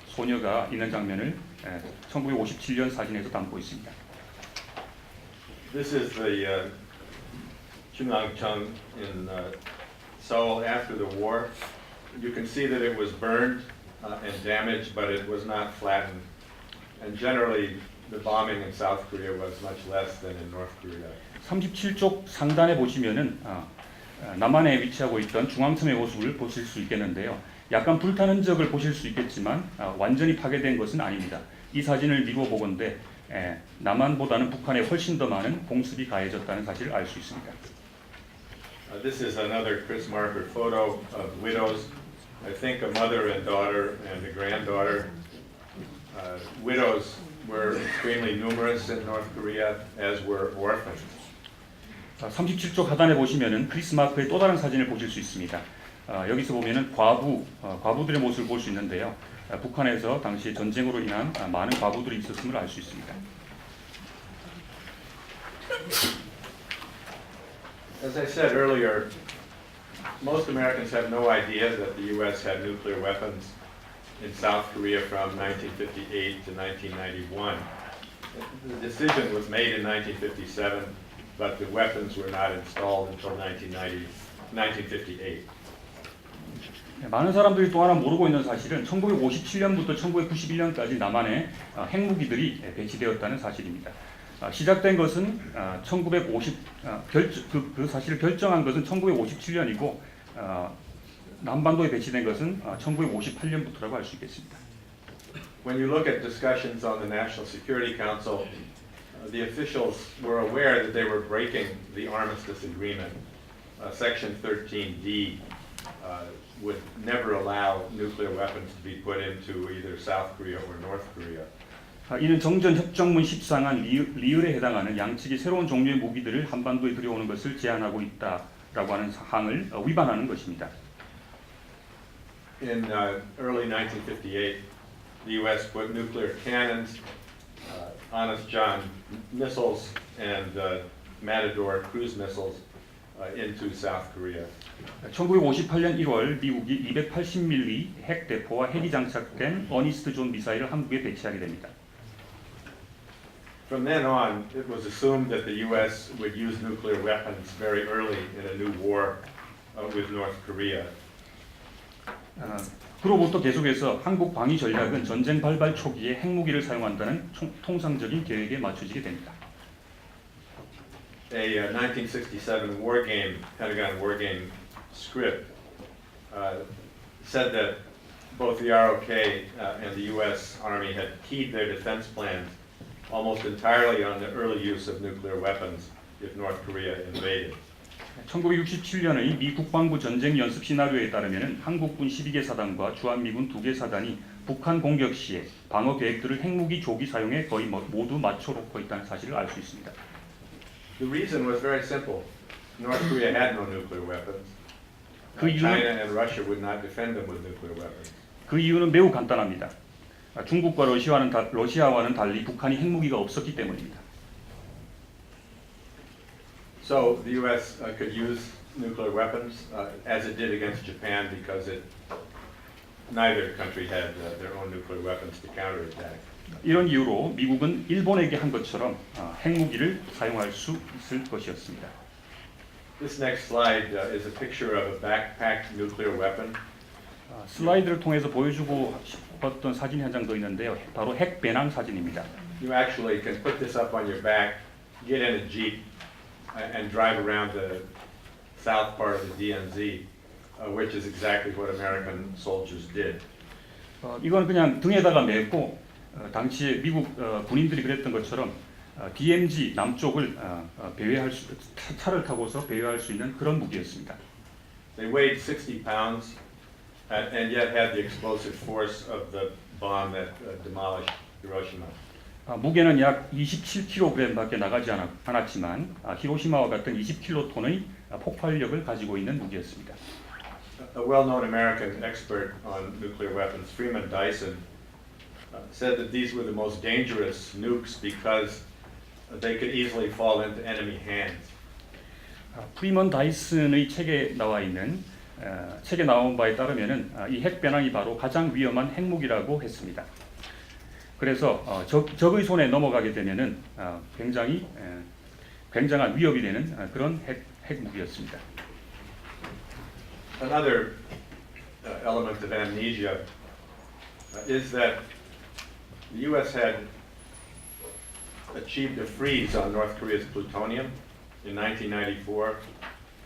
소녀가 있는 장면을 1957년 사진에서 담고 있습니다. This is the Chungangcheong in Seoul after the war. You can see that it was burned and damaged, but it was not flattened. And generally, the bombing in South Korea was much less than in North Korea. 37쪽 상단에 보시면은 남한에 위치하고 있던 중앙섬의 모습을 보실 수 있겠는데요. 약간 불탄 흔적을 보실 수 있겠지만 완전히 파괴된 것은 아닙니다. 이 사진을 미루어 보건대 남한보다는 북한에 훨씬 더 많은 공습이 가해졌다는 사실을 알 수 있습니다. This is another Chris Marker photo of widows. I think a mother and daughter and a granddaughter. Widows were extremely numerous in North Korea, as were orphans. 37쪽 하단에 보시면은 크리스 마크의 또 다른 사진을 보실 수 있습니다. 여기서 보면은 과부들의 모습을 볼 수 있는데요. 북한에서 당시 전쟁으로 인한 많은 과부들이 있었음을 알 수 있습니다. As I said earlier, most Americans have no idea that the U.S. had nuclear weapons in South Korea from 1958 to 1991. The decision was made in 1957, but the weapons were not installed until 1958. 많은 사람들이 또 하나 모르고 있는 사실은 1957년부터 1991년까지 남한에 핵무기들이 배치되었다는 사실입니다. 시작된 것은 그 사실을 결정한 것은 1957년이고 남반도에 배치된 것은 1958년부터라고 할 수 있겠습니다. When you look at discussions on the National Security Council, the officials were aware that they were breaking the armistice agreement. Section 13D would never allow nuclear weapons to be put into either South Korea or North Korea. 이는 정전 협정문 10상한 리을에 해당하는 양측이 새로운 종류의 무기들을 한반도에 들여오는 것을 제한하고 있다라고 하는 사항을 위반하는 것입니다. In early 1958, the U.S. put nuclear cannons, Honest John missiles, and Matador cruise missiles into South Korea. 1958년 1월 미국이 280mm 핵 대포와 핵이 장착된 어니스트 존 미사일을 한국에 배치하게 됩니다. From then on, it was assumed that the U.S. would use nuclear weapons very early in a new war with North Korea. 그로부터 계속해서 한국 방위 전략은 전쟁 발발 초기에 핵무기를 사용한다는 통상적인 계획에 맞춰지게 됩니다. A 1967 war game, Pentagon war game script said that both the ROK and the U.S. Army had keyed their defense plans almost entirely on the early use of nuclear weapons if North Korea invaded. 1967년의 미 국방부 전쟁 연습 시나리오에 따르면 한국군 12개 사단과 주한미군 2개 사단이 북한 공격 시에 방어 계획들을 핵무기 조기 사용에 거의 모두 맞춰놓고 있다는 사실을 알 수 있습니다. The reason was very simple. North Korea had no nuclear weapons. China and Russia would not defend them with nuclear weapons. 그 이유는 매우 간단합니다. 중국과 러시아와는 달리 북한이 핵무기가 없었기 때문입니다. So the U.S. Could use nuclear weapons as it did against Japan because neither country had their own nuclear weapons to counterattack. 이런 이유로 미국은 일본에게 한 것처럼 핵무기를 사용할 수 있을 것이었습니다. This next slide is a picture of a backpacked nuclear weapon. 슬라이드를 통해서 보여주고 싶었던 사진 한 장 더 있는데요. 바로 핵 배낭 사진입니다. You actually can put this up on your back, get in a jeep, and drive around the south part of the DMZ, which is exactly what American soldiers did. 이건 그냥 등에다가 메고 당시에 미국 군인들이 그랬던 것처럼 DMZ 남쪽을 배회할 수 차를 타고서 배회할 수 있는 그런 무기였습니다. They weighed 60 pounds and yet had the explosive force of the bomb that demolished Hiroshima. 무게는 약 27kg밖에 나가지 않았지만 히로시마와 같은 20킬로톤의 폭발력을 가지고 있는 무기였습니다. A well-known American expert on nuclear weapons, Freeman Dyson, said that these were the most dangerous nukes because they could easily fall into enemy hands. 프리먼 다이슨의 책에 나와 있는 책에 나온 바에 따르면은 이 핵배낭이 바로 가장 위험한 핵무기라고 했습니다. 그래서 적의 손에 넘어가게 되면은 굉장히 굉장한 위협이 되는 그런 핵무기였습니다. Another element of amnesia is that the U.S. had achieved a freeze on North Korea's plutonium in 1994,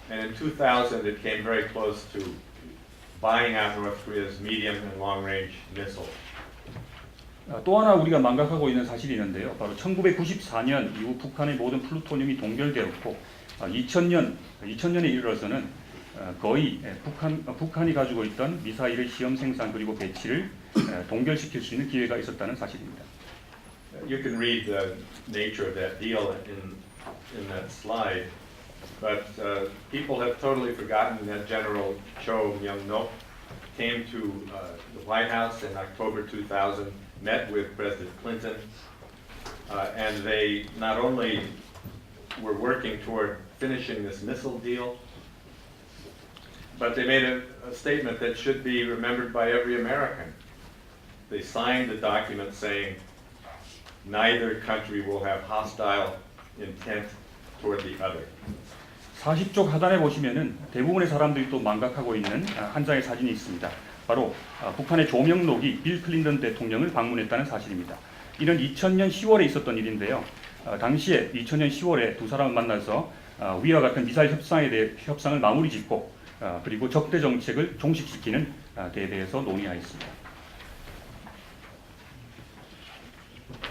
and in 2000 it came very close to buying out North Korea's medium and long-range missiles. 또 하나 우리가 망각하고 있는 사실이 있는데요. 바로 1994년 이후 북한의 모든 플루토늄이 동결되었고 2000년에 이르러서는 거의 북한이 가지고 있던 미사일의 시험 생산 그리고 배치를 동결시킬 수 있는 기회가 있었다는 사실입니다. You can read the nature of that deal in that slide, but people have totally forgotten that General Cho Myung-nok came to the White House in October 2000, met with President Clinton, and they not only were working toward finishing this missile deal, but they made a statement that should be remembered by every American. They signed the document saying neither country will have hostile intent toward the other. 40쪽 하단에 보시면은 대부분의 사람들이 또 망각하고 있는 한 장의 사진이 있습니다. 바로 북한의 조명록이 빌 클린턴 대통령을 방문했다는 사실입니다. 이는 2000년 10월에 있었던 일인데요. 당시에 2000년 10월에 두 사람을 만나서 위와 같은 미사일 협상에 대해 협상을 마무리 짓고 그리고 적대 정책을 종식시키는 데에 대해서 논의하였습니다.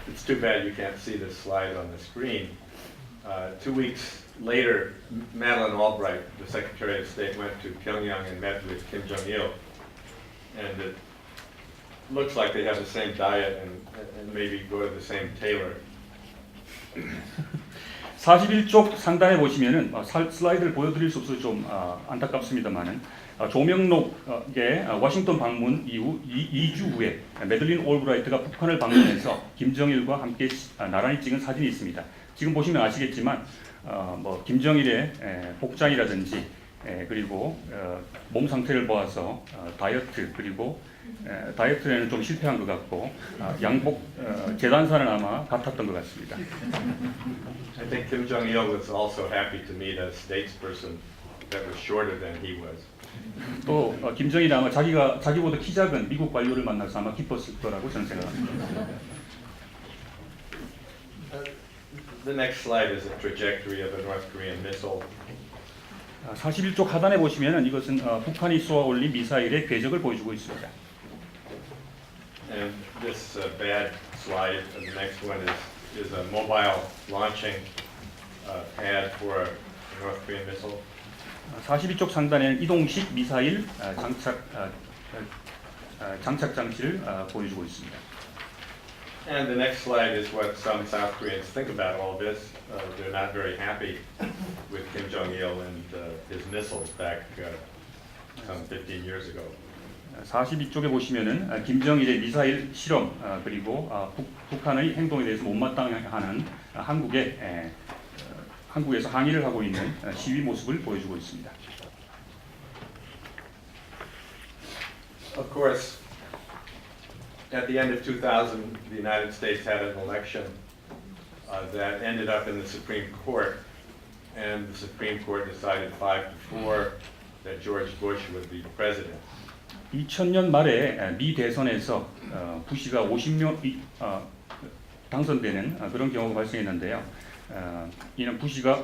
It's too bad you can't see this slide on the screen. 2 weeks later, Madeleine Albright, the Secretary of State, went to Pyongyang and met with Kim Jong-il. And it looks like they have the same diet and maybe go to the same tailor. 41쪽 상단에 보시면은 슬라이드를 보여드릴 수 없어서 좀 안타깝습니다만은 조명록의 워싱턴 방문 이후 2주 후에 매들린 올브라이트가 북한을 방문해서 김정일과 함께 나란히 찍은 사진이 있습니다. 지금 보시면 아시겠지만 뭐 김정일의 복장이라든지 그리고 몸 상태를 보아서 다이어트 그리고 다이어트에는 좀 실패한 것 같고 양복 재단사는 아마 같았던 것 같습니다. I think Kim Jong-il was also happy to meet a statesperson that was shorter than he was. 또 김정일이 아마 자기보다 키 작은 미국 관료를 만나서 아마 기뻤을 거라고 저는 생각합니다. The next slide is a trajectory of a North Korean missile. 41쪽 하단에 보시면은 이것은 북한이 쏘아 올린 미사일의 궤적을 보여주고 있습니다. And this bad slide, the next one is a mobile launching pad for a North Korean missile. 42쪽 상단에는 이동식 미사일 장착 장치를 보여주고 있습니다. And the next slide is what some South Koreans think about all this. They're not very happy with Kim Jong-il and his missiles back some 15 years ago. 42쪽에 보시면은 김정일의 미사일 실험 그리고 북한의 행동에 대해서 못마땅해하는 한국에서 항의를 하고 있는 시위 모습을 보여주고 있습니다. Of course, at the end of 2000, the United States had an election that ended up in the Supreme Court, and the Supreme Court decided 5-4 that George Bush would be president. 2000년 말에 미 대선에서 부시가 50명 당선되는 그런 경우가 발생했는데요. 이는 부시가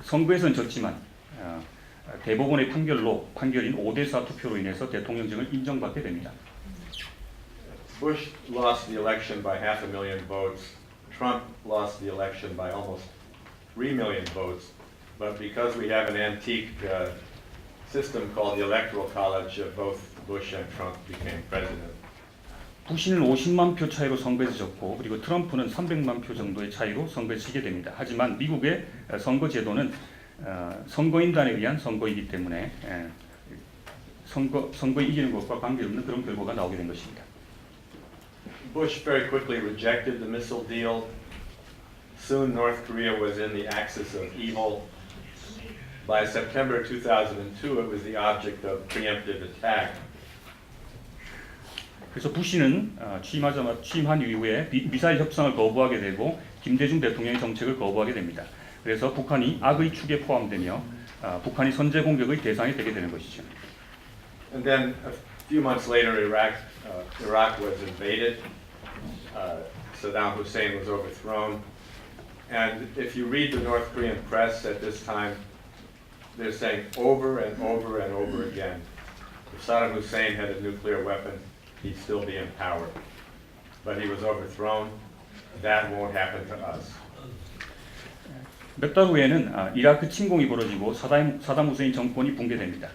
선거에서는 졌지만 대법원의 판결인 5대4 투표로 인해서 대통령직을 인정받게 됩니다. Bush lost the election by 500,000 votes. Trump lost the election by almost 3 million votes. But because we have an antique system called the Electoral College, both Bush and Trump became president. 부시는 50만 표 차이로 선거에서 졌고 그리고 트럼프는 300만 표 정도의 차이로 선거에서 지게 됩니다. 하지만 미국의 선거 제도는 선거인단에 의한 선거이기 때문에 선거에 이기는 것과 관계없는 그런 결과가 나오게 된 것입니다. Bush very quickly rejected the missile deal. Soon North Korea was in the axis of evil. By September 2002, it was the object of preemptive attack. 그래서 부시는 취임한 이후에 미사일 협상을 거부하게 되고 김대중 대통령의 정책을 거부하게 됩니다. 그래서 북한이 악의 축에 포함되며 북한이 선제 공격의 대상이 되게 되는 것이죠. And then a few months later, Iraq was invaded. Saddam Hussein was overthrown. And if you read the North Korean press at this time, they're saying over and over and over again, if Saddam Hussein had a nuclear weapon, he'd still be in power. But he was overthrown. That won't happen to us. 몇 달 후에는 이라크 침공이 벌어지고 사담 후세인 정권이 붕괴됩니다.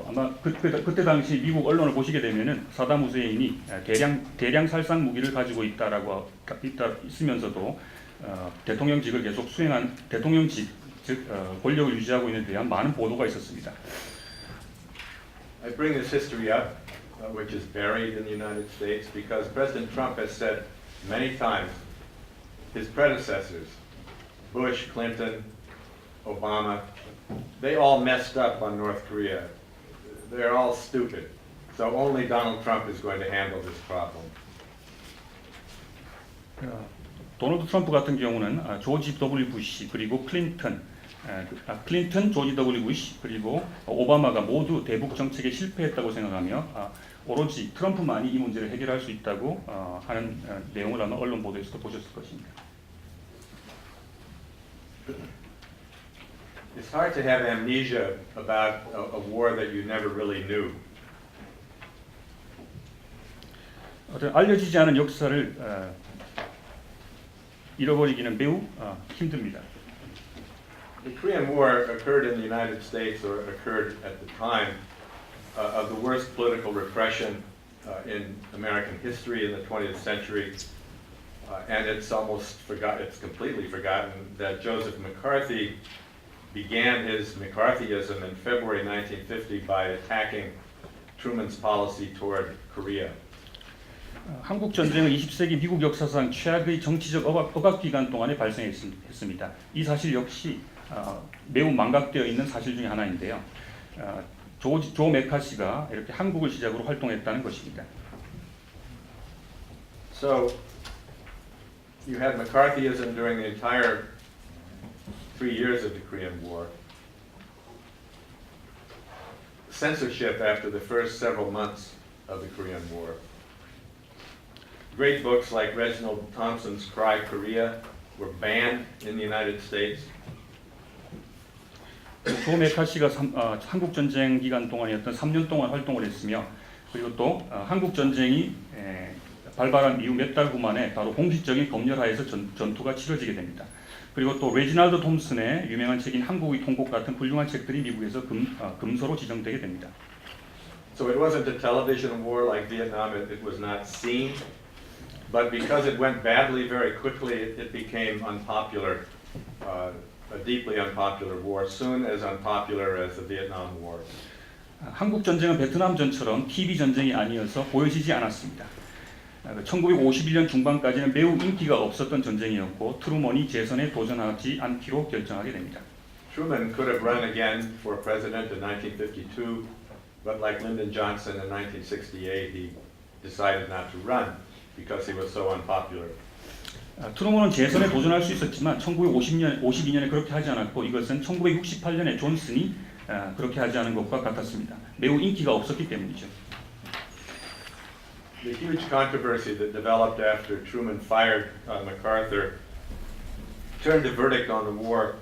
아마 그때 당시 미국 언론을 보시게 되면은 사담 후세인이 대량 살상 무기를 가지고 있으면서도 대통령직을 계속 수행한 대통령직 즉 권력을 유지하고 있는 데 대한 많은 보도가 있었습니다. I bring this history up, which is buried in the United States, because President Trump has said many times his predecessors, Bush, Clinton, Obama, they all messed up on North Korea. They're all stupid. So only Donald Trump is going to handle this problem. 도널드 트럼프 같은 경우는 조지 W 부시 그리고 클린턴, 조지 W 부시 그리고 오바마가 모두 대북 정책에 실패했다고 생각하며 오로지 트럼프만이 이 문제를 해결할 수 있다고 하는 내용을 아마 언론 보도에서도 보셨을 것입니다. It's hard to have amnesia about a war that you never really knew. 알려지지 않은 역사를 잃어버리기는 매우 힘듭니다. The Korean War occurred in the United States, or occurred at the time of the worst political repression in American history in the 20th century, and it's completely forgotten that Joseph McCarthy began his McCarthyism in February 1950 by attacking Truman's policy toward Korea. 한국 전쟁은 20세기 미국 역사상 최악의 정치적 억압 기간 동안에 발생했습니다. 이 사실 역시 매우 망각되어 있는 사실 중에 하나인데요. 조 메카시가 이렇게 한국을 시작으로 활동했다는 것입니다. So you had McCarthyism during the entire 3 years of the Korean War. Censorship after the first several months of the Korean War. Great books like Reginald Thompson's Cry Korea were banned in the United States. 조 메카시가 한국 전쟁 기간 동안이었던 3년 동안 활동을 했으며 그리고 또 한국 전쟁이 발발한 이후 몇 달 후 만에 바로 공식적인 검열하에서 전투가 치러지게 됩니다. 그리고 또 레지널드 톰슨의 유명한 책인 한국의 통곡 같은 훌륭한 책들이 미국에서 금서로 지정되게 됩니다. So it wasn't a television war like Vietnam, it was not seen, but because it went badly very quickly, it became unpopular, a deeply unpopular war, soon as unpopular as the Vietnam War. 한국 전쟁은 베트남 전처럼 TV 전쟁이 아니어서 보여지지 않았습니다. 1951년 중반까지는 매우 인기가 없었던 전쟁이었고 트루먼이 재선에 도전하지 않기로 결정하게 됩니다. Truman could have run again for president in 1952, but like Lyndon Johnson in 1968, he decided not to run because he was so unpopular. 트루먼은 재선에 도전할 수 있었지만 1952년에 그렇게 하지 않았고 이것은 1968년에 존슨이 그렇게 하지 않은 것과 같았습니다. 매우 인기가 없었기 때문이죠. The huge controversy that developed after Truman fired MacArthur turned the verdict on the war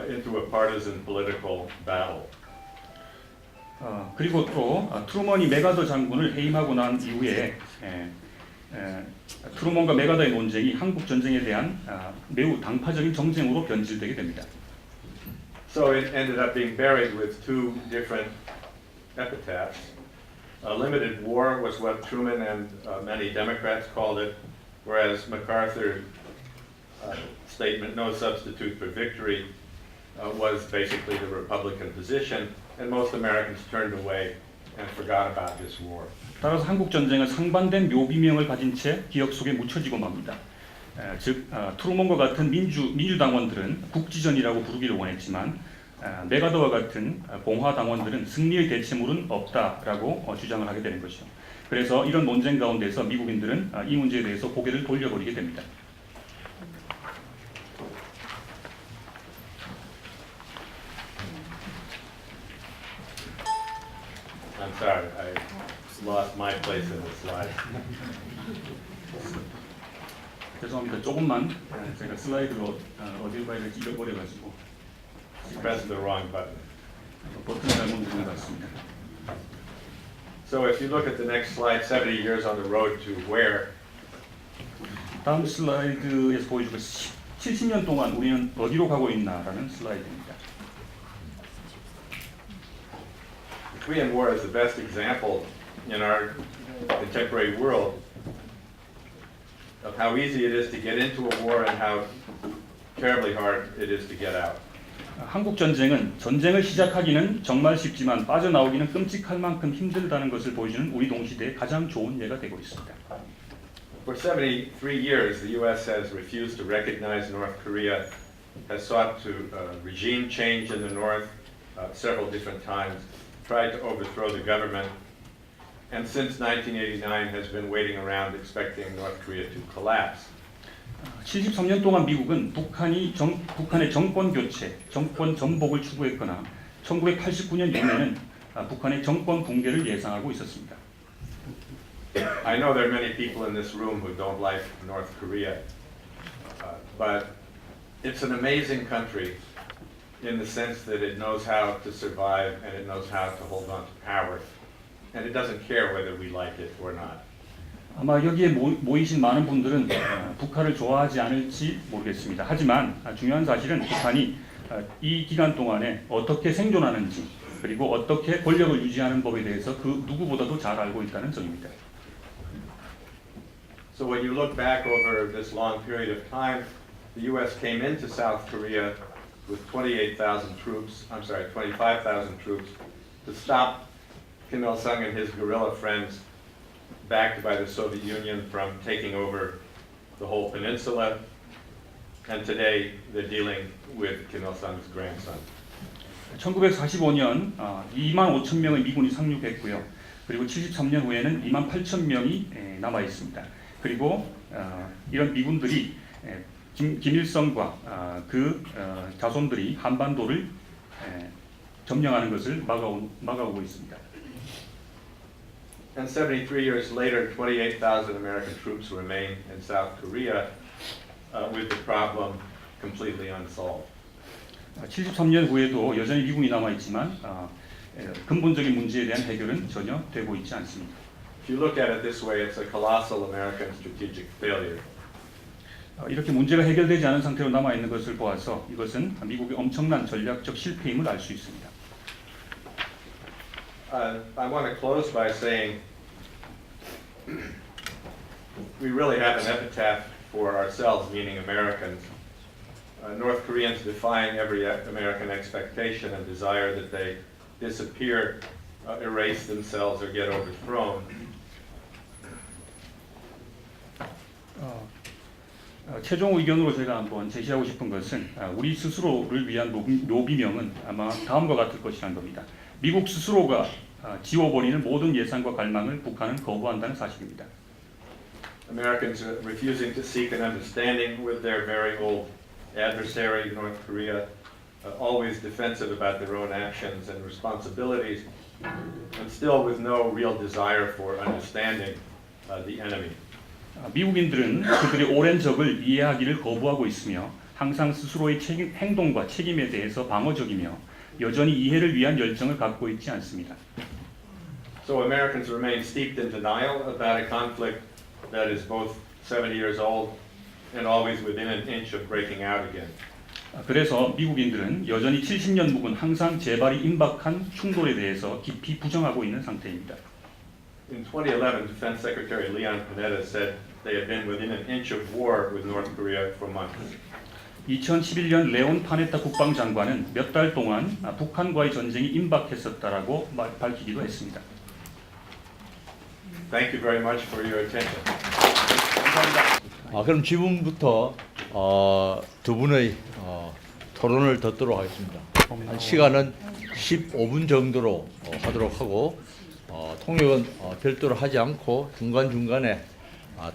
into a partisan political battle. 그리고 또 트루먼이 맥아더 장군을 해임하고 난 이후에 트루먼과 맥아더의 논쟁이 한국 전쟁에 대한 매우 당파적인 정쟁으로 변질되게 됩니다. So it ended up being buried with two different epitaphs. A limited war was what Truman and many Democrats called it, whereas MacArthur's statement, no substitute for victory, was basically the Republican position, and most Americans turned away and forgot about this war. 따라서 한국 전쟁은 상반된 묘비명을 가진 채 기억 속에 묻혀지고 맙니다. 즉 트루먼과 같은 민주당원들은 국지전이라고 부르기를 원했지만 메가더와 같은 공화당원들은 승리의 대체물은 없다라고 주장을 하게 되는 것이죠. 그래서 이런 논쟁 가운데서 미국인들은 이 문제에 대해서 고개를 돌려버리게 됩니다. I'm sorry, I lost my place in the slide. 죄송합니다. 조금만 제가 슬라이드로 어딜 봐야 될지 잃어버려가지고 Press the wrong button. 버튼을 잘못 누른 것 같습니다. So if you look at the next slide, 70 years on the road to where, 다음 슬라이드에서 보여주고 70년 동안 우리는 어디로 가고 있나라는 슬라이드입니다. the Korean War is the best example in our contemporary world of how easy it is to get into a war and how terribly hard it is to get out. 한국 전쟁은 전쟁을 시작하기는 정말 쉽지만 빠져나오기는 끔찍할 만큼 힘들다는 것을 보여주는 우리 동시대의 가장 좋은 예가 되고 있습니다. For 73 years, the U.S. has refused to recognize North Korea, has sought to regime change in the North several different times, tried to overthrow the government, and since 1989 has been waiting around expecting North Korea to collapse. 73년 동안 미국은 북한의 정권 교체, 정권 전복을 추구했거나 1989년 이후에는 북한의 정권 붕괴를 예상하고 있었습니다. I know there are many people in this room who don't like North Korea, but it's an amazing country in the sense that it knows how to survive and it knows how to hold on to power, and it doesn't care whether we like it or not. 아마 여기에 모이신 많은 분들은 북한을 좋아하지 않을지 모르겠습니다. 하지만 중요한 사실은 북한이 이 기간 동안에 어떻게 생존하는지 그리고 어떻게 권력을 유지하는 법에 대해서 그 누구보다도 잘 알고 있다는 점입니다. So when you look back over this long period of time, the U.S. came into South Korea with 25,000 troops to stop Kim Il-sung and his guerrilla friends, backed by the Soviet Union, from taking over the whole peninsula. And today they're dealing with Kim Il-sung's grandson. 1945년 2만 5천 명의 미군이 상륙했고요. 그리고 73년 후에는 2만 8천 명이 남아 있습니다. 그리고 이런 미군들이 김일성과 그 자손들이 한반도를 점령하는 것을 막아오고 있습니다. And 73 years later, 28,000 American troops remain in South Korea with the problem completely unsolved. 73년 후에도 여전히 미군이 남아 있지만 근본적인 문제에 대한 해결은 전혀 되고 있지 않습니다. If you look at it this way, it's a colossal American strategic failure. 이렇게 문제가 해결되지 않은 상태로 남아 있는 것을 보아서 이것은 미국의 엄청난 전략적 실패임을 알 수 있습니다. I want to close by saying we really have an epitaph for ourselves, meaning Americans. North Koreans defying every American expectation and desire that they disappear, erase themselves, or get overthrown. 최종 의견으로 제가 한번 제시하고 싶은 것은 우리 스스로를 위한 묘비명은 아마 다음과 같을 것이라는 겁니다. 미국 스스로가 지워버리는 모든 예상과 갈망을 북한은 거부한다는 사실입니다. Americans are refusing to seek an understanding with their very old adversary, North Korea, always defensive about their own actions and responsibilities, and still with no real desire for understanding the enemy. 미국인들은 그들의 오랜 적을 이해하기를 거부하고 있으며 항상 스스로의 행동과 책임에 대해서 방어적이며 여전히 이해를 위한 열정을 갖고 있지 않습니다. So Americans remain steeped in denial about a conflict that is both 70 years old and always within an inch of breaking out again. 그래서 미국인들은 여전히 70년 묵은 항상 재발이 임박한 충돌에 대해서 깊이 부정하고 있는 상태입니다. In 2011, Defense Secretary Leon Panetta said they had been within an inch of war with North Korea for months. 2011년 레온 파네타 국방장관은 몇 달 동안 북한과의 전쟁이 임박했었다라고 밝히기도 했습니다. Thank you very much for your attention. 그럼 지금부터 두 분의 토론을 듣도록 하겠습니다. 시간은 15분 정도로 하도록 하고 통역은 별도로 하지 않고 중간중간에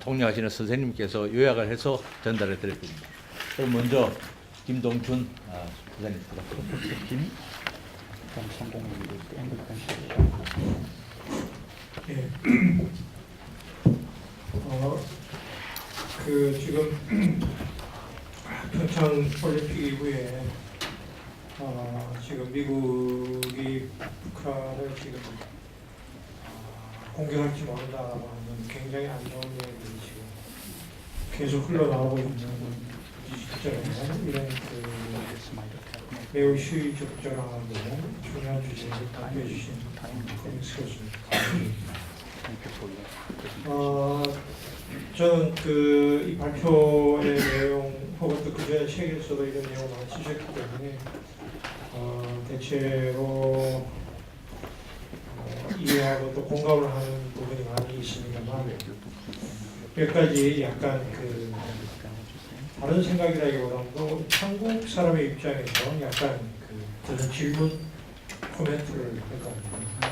통역하시는 선생님께서 요약을 해서 전달해 드릴 겁니다. 그럼 먼저 김동춘 선생님 부탁드립니다. 예. 지금 평창 올림픽 이후에 지금 미국이 북한을 지금 공격할지 모른다라고 하는 굉장히 안 좋은 얘기들이 지금 계속 흘러나오고 있는 시점에 이런 매우 시의적절하고 중요한 주제를 발표해 주신 komis 교수님 감사드립니다. 저는 이 발표의 내용 혹은 또 그전에 책에서도 이런 내용을 많이 쓰셨기 때문에 대체로 이해하고 또 공감을 하는 부분이 많이 있습니다만 몇 가지 약간 다른 생각이라기보다도 한국 사람의 입장에서 약간 저는 질문 코멘트를 할까 합니다.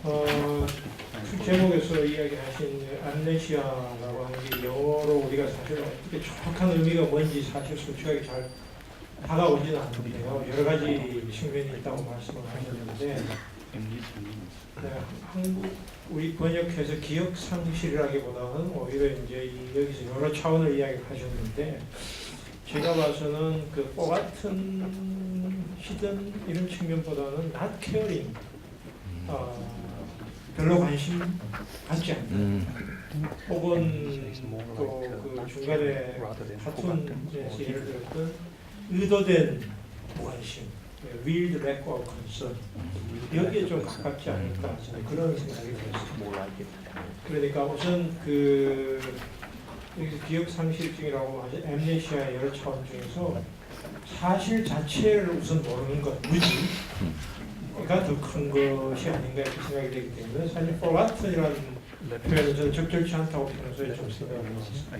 그 제목에서 이야기하신 암네시아라고 하는 게 영어로 우리가 사실 어떻게 정확한 의미가 뭔지 사실 솔직하게 잘 다가오지는 않는데요. 여러 가지 측면이 있다고 말씀을 하셨는데 한국 우리 번역해서 기억 상실이라기보다는 오히려 이제 여기서 여러 차원을 이야기를 하셨는데 제가 봐서는 같은 히든 이런 측면보다는 not caring 별로 관심 갖지 않는 혹은 또 중간에 카툰에서 예를 들었던 의도된 무관심 willed lack of concern 여기에 좀 가깝지 않을까 그런 생각이 들었습니다. 그러니까 우선 여기서 기억 상실증이라고 하죠. 엠네시아의 여러 차원 중에서 사실 자체를 우선 모르는 것 무지가 더 큰 것이 아닌가 이렇게 생각이 되기 때문에 사실 forgotten이라는 표현은 저는 적절치 않다고 평소에 좀 생각을 했습니다.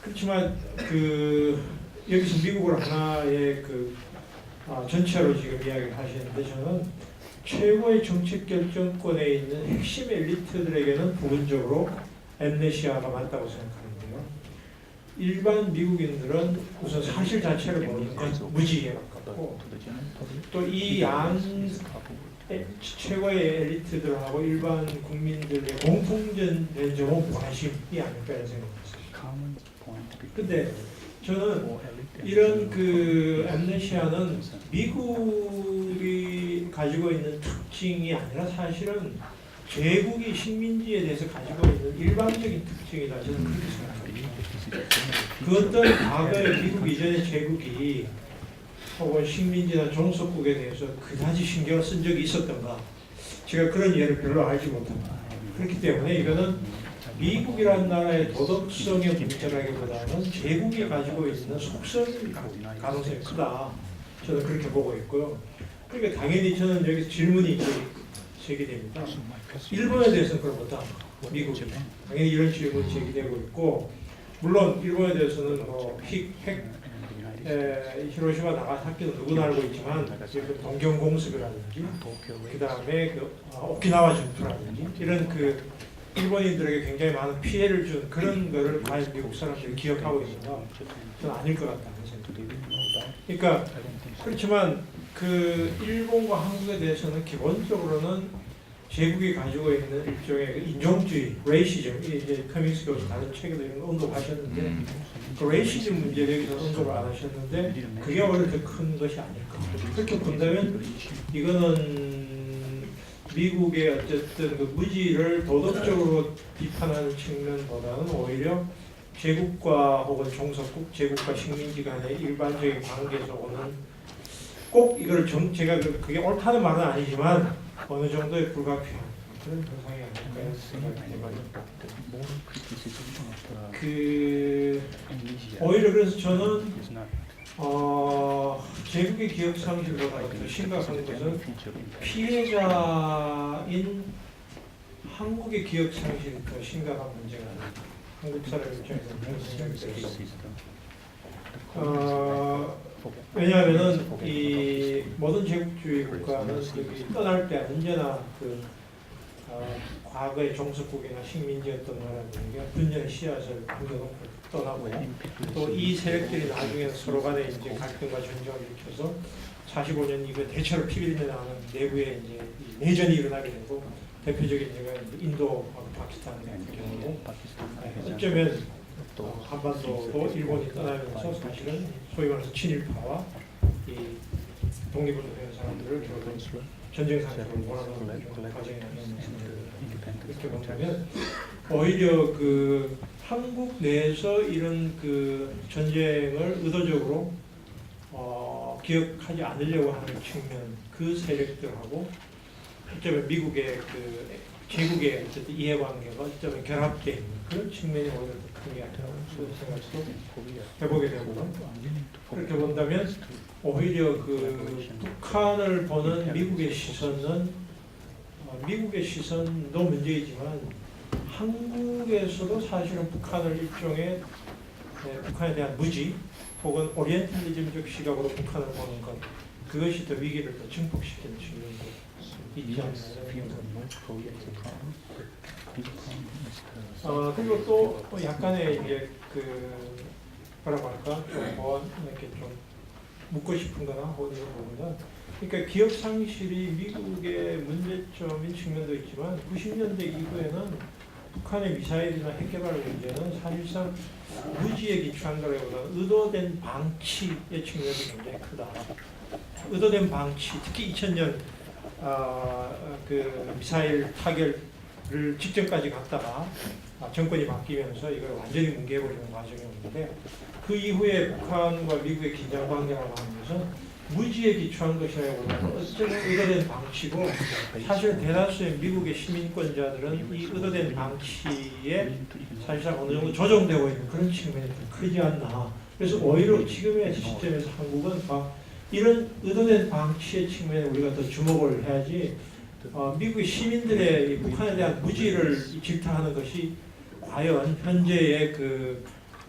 그렇지만 여기서 미국을 하나의 전체로 지금 이야기를 하시는데 저는 최고의 정책 결정권에 있는 핵심 엘리트들에게는 부분적으로 엠네시아가 맞다고 생각하는데요. 일반 미국인들은 우선 사실 자체를 모르는 건 무지에 가깝고 또 이 최고의 엘리트들하고 일반 국민들의 공통된 점은 무관심이 아닐까 이런 생각이 있습니다. 근데 저는 이런 암네시아는 미국이 가지고 있는 특징이 아니라 사실은 제국이 식민지에 대해서 가지고 있는 일반적인 특징이다 저는 그렇게 생각합니다. 그 어떤 과거의 미국 이전의 제국이 혹은 식민지나 종속국에 대해서 그다지 신경을 쓴 적이 있었던가 제가 그런 예를 별로 알지 못합니다. 그렇기 때문에 이거는 미국이라는 나라의 도덕성의 문제라기보다는 제국이 가지고 있는 속성 가능성이 크다. 저는 그렇게 보고 있고요. 그러니까 당연히 저는 여기서 질문이 제기됩니다. 일본에 대해서는 그걸 못합니다. 미국이. 당연히 이런 질문이 제기되고 있고 물론 일본에 대해서는 히로시마 나가사키도 누구나 알고 있지만 동경공습이라든지 그 다음에 오키나와 전투라든지 이런 일본인들에게 굉장히 많은 피해를 준 그런 거를 과연 미국 사람들이 기억하고 있는가? 저는 아닐 것 같다는 생각입니다. 그러니까 그렇지만 일본과 한국에 대해서는 기본적으로는 제국이 가지고 있는 일종의 인종주의, 레이시즘, 이제 커믹스 교수 다른 책에도 이런 거 언급하셨는데 레이시즘 문제를 여기서 언급을 안 하셨는데 그게 오히려 더 큰 것이 아닐까. 그렇게 본다면 이거는 미국의 어쨌든 무지를 도덕적으로 비판하는 측면보다는 오히려 제국과 혹은 종속국, 제국과 식민지 간의 일반적인 관계에서 오는 꼭 이걸 제가 그게 옳다는 말은 아니지만 어느 정도의 불가피한 그런 현상이 아닐까 생각이 됩니다. 오히려 그래서 저는 제국의 기억 상실보다 더 심각한 것은 피해자인 한국의 기억 상실이 더 심각한 문제가 아닙니다. 한국 사람 입장에서 그런 생각이 들었습니다. 왜냐하면은 이 모든 제국주의 국가는 여기 떠날 때 언제나 과거의 종속국이나 식민지였던 나라들에게 분열의 씨앗을 남겨놓고 떠나고 또 이 세력들이 나중에 서로 간에 이제 갈등과 전쟁을 일으켜서 45년 이후에 대체로 피비린내 나는 내부에 이제 내전이 일어나게 되고 대표적인 예가 인도하고 파키스탄 같은 경우고 어쩌면 한반도도 일본이 떠나면서 사실은 소위 말해서 친일파와 이 독립운동하는 사람들을 결국 전쟁 상태로 몰아넣는 과정이 아니었습니다. 이렇게 본다면 오히려 한국 내에서 이런 전쟁을 의도적으로 기억하지 않으려고 하는 측면 그 세력들하고 어쩌면 미국의 제국의 어쨌든 이해관계가 어쩌면 결합되어 있는 그런 측면이 오히려 더 큰 게 아니라고 생각도 해보게 되고 그렇게 본다면 오히려 북한을 보는 미국의 시선도 문제이지만 한국에서도 사실은 북한을 일종의 북한에 대한 무지 혹은 오리엔탈리즘적 시각으로 북한을 보는 것 그것이 더 위기를 더 증폭시키는 측면도 있지 않나 그리고 또 약간의 이제 뭐라고 할까 좀 이렇게 좀 묻고 싶은 거나 혹은 이런 부분은 그러니까 기억 상실이 미국의 문제점인 측면도 있지만 90년대 이후에는 북한의 미사일이나 핵 개발 문제는 사실상 무지에 기초한 거라기보다는 의도된 방치의 측면이 굉장히 크다. 의도된 방치, 특히 2000년 미사일 타결을 직전까지 갔다가 정권이 바뀌면서 이걸 완전히 뭉개버리는 과정이었는데 그 이후에 북한과 미국의 긴장 관계라고 하는 것은 무지에 기초한 것이라기보다는 어쩌면 의도된 방치고 사실 대다수의 미국의 시민권자들은 이 의도된 방치에 사실상 어느 정도 조정되고 있는 그런 측면이 더 크지 않나. 그래서 오히려 지금의 시점에서 한국은 이런 의도된 방치의 측면에 우리가 더 주목을 해야지 미국의 시민들의 북한에 대한 무지를 질타하는 것이 과연 현재의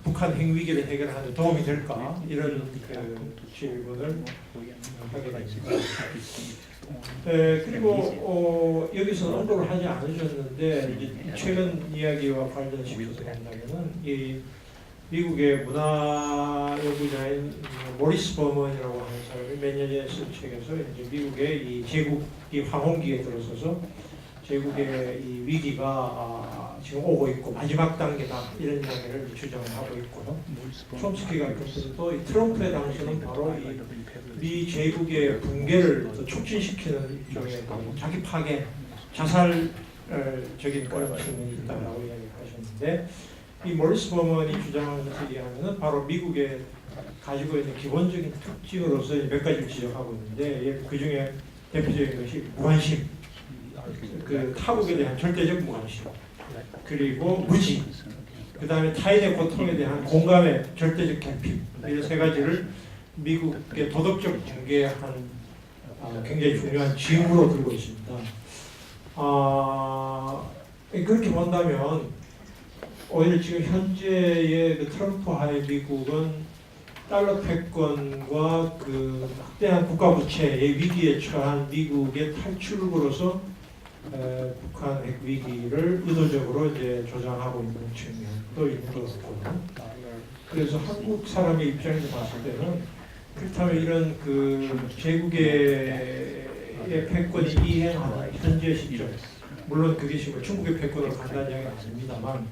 북한 핵위기를 해결하는 데 도움이 될까? 이런 질문을 하게 됩니다. 그리고 여기서 언급을 하지 않으셨는데 이제 최근 이야기와 관련시켜서 본다면은 이 미국의 문화연구자인 모리스 버먼이라고 하는 사람이 몇 년 전에 쓴 책에서 이제 미국의 이 제국이 황혼기에 들어서서 제국의 이 위기가 지금 오고 있고 마지막 단계다 이런 이야기를 주장을 하고 있고요. 촘스키가 또 이 트럼프의 당시는 바로 미 제국의 붕괴를 더 촉진시키는 일종의 자기 파괴, 자살적인 그런 측면이 있다고 이야기하셨는데 이 모리스 버먼이 주장하는 것에 의하면 바로 미국의 가지고 있는 기본적인 특징으로서 몇 가지를 지적하고 있는데 그 중에 대표적인 것이 무관심, 타국에 대한 절대적 무관심, 그리고 무지, 그 다음에 타인의 고통에 대한 공감의 절대적 결핍 이런 세 가지를 미국의 도덕적 붕괴한 굉장히 중요한 징후로 들고 있습니다. 그렇게 본다면 오히려 지금 현재의 트럼프하의 미국은 달러 패권과 확대한 국가 부채의 위기에 처한 미국의 탈출구로서 북한 핵 위기를 의도적으로 이제 조장하고 있는 측면도 있는 것 같고요. 그래서 한국 사람의 입장에서 봤을 때는 그렇다면 이런 제국의 패권이 이행하는 현재 시점, 물론 그게 지금 중국의 패권으로 간다는 이야기는 아닙니다만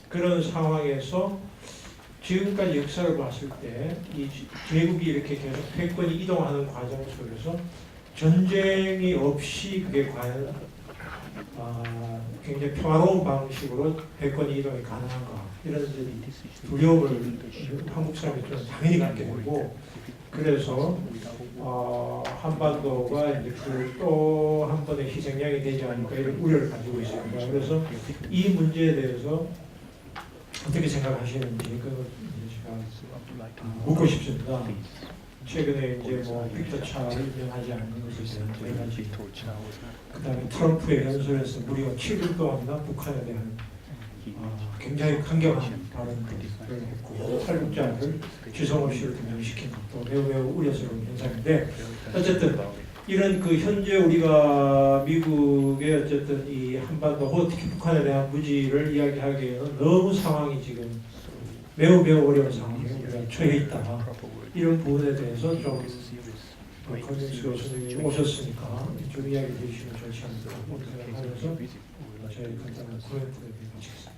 그런 상황에서 지금까지 역사를 봤을 때 이 제국이 이렇게 계속 패권이 이동하는 과정 속에서 전쟁이 없이 그게 과연 굉장히 평화로운 방식으로 패권이 이동이 가능한가 이런 두려움을 한국 사람이 좀 당연히 갖게 되고 그래서 한반도가 이제 또 한 번의 희생양이 되지 않을까 이런 우려를 가지고 있습니다. 그래서 이 문제에 대해서 어떻게 생각하시는지 제가 묻고 싶습니다. 최근에 이제 뭐 빅터 차를 인정하지 않는 것에 대한 여러 가지, 그다음에 트럼프의 연설에서 무려 7일 동안이나 북한에 대한 굉장히 강경한 발언을 했고 탈북자를 지성 없이를 등장시킨 것도 매우 우려스러운 현상인데, 어쨌든 이런 그 현재 우리가 미국의 어쨌든 이 한반도 특히 북한에 대한 무지를 이야기하기에는 너무 상황이 지금 매우 어려운 상황에 우리가 처해 있다. 이런 부분에 대해서 좀 권영수 교수님이 오셨으니까 좀 이야기 해주시면 좋지 않을까 생각하면서 저희 간단한 코멘트를 마치겠습니다.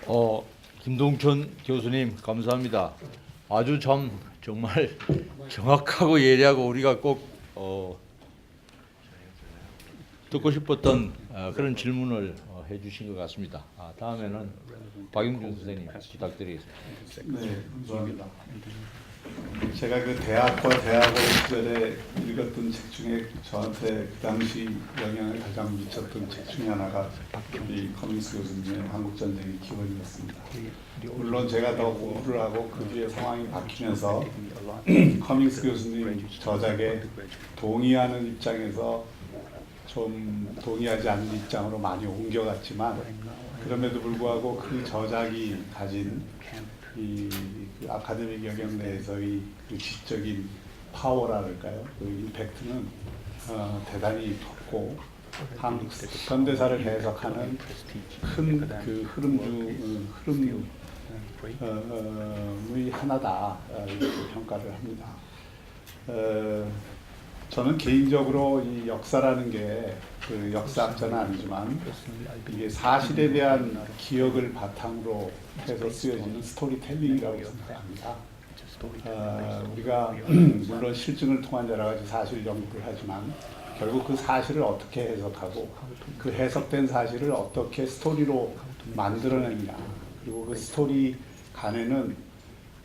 감사합니다. 김동천 교수님 감사합니다. 아주 정말 정확하고 예리하고 우리가 꼭 듣고 싶었던 그런 질문을 해주신 것 같습니다. 다음에는 박용준 선생님 부탁드리겠습니다. 네, 감사합니다. 제가 그 대학과 대학원 시절에 읽었던 책 중에 저한테 그 당시 영향을 가장 미쳤던 책 중에 하나가 이 커밍스 교수님의 한국전쟁의 기원이었습니다. 물론 제가 더 공부를 하고 그 뒤에 상황이 바뀌면서 커밍스 교수님 저작에 동의하는 입장에서 좀 동의하지 않는 입장으로 많이 옮겨갔지만, 그럼에도 불구하고 그 저작이 가진 그 아카데믹 영역 내에서의 그 지적인 파워랄까요? 그 임팩트는 대단히 컸고, 한국 현대사를 해석하는 큰 그 흐름의 하나다, 이렇게 평가를 합니다. 저는 개인적으로 이 역사라는 게 그 역사학자는 아니지만 이게 사실에 대한 기억을 바탕으로 해서 쓰여지는 스토리텔링이라고 생각합니다. 우리가 물론 실증을 통한 여러 가지 사실 연구를 하지만 결국 그 사실을 어떻게 해석하고 그 해석된 사실을 어떻게 스토리로 만들어내느냐, 그리고 그 스토리 간에는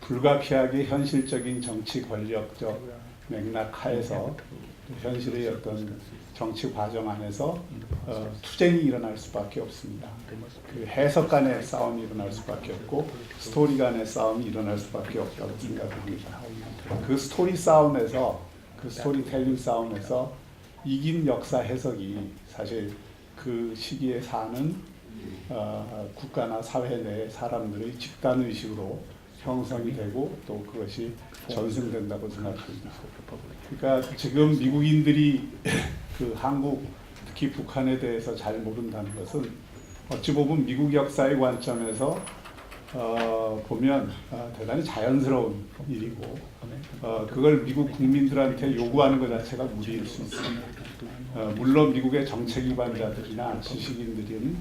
불가피하게 현실적인 정치 권력적 맥락 하에서 현실의 어떤 정치 과정 안에서 투쟁이 일어날 수밖에 없습니다. 그 해석 간의 싸움이 일어날 수밖에 없고 스토리 간의 싸움이 일어날 수밖에 없다고 생각합니다. 그 스토리 싸움에서, 그 스토리텔링 싸움에서 이긴 역사 해석이 사실 그 시기에 사는 국가나 사회 내 사람들의 집단 의식으로 형성이 되고 또 그것이 전승된다고 생각합니다. 그러니까 지금 미국인들이 그 한국, 특히 북한에 대해서 잘 모른다는 것은 어찌 보면 미국 역사의 관점에서 보면 대단히 자연스러운 일이고, 그걸 미국 국민들한테 요구하는 것 자체가 무리일 수 있습니다. 물론 미국의 정책 위반자들이나 지식인들은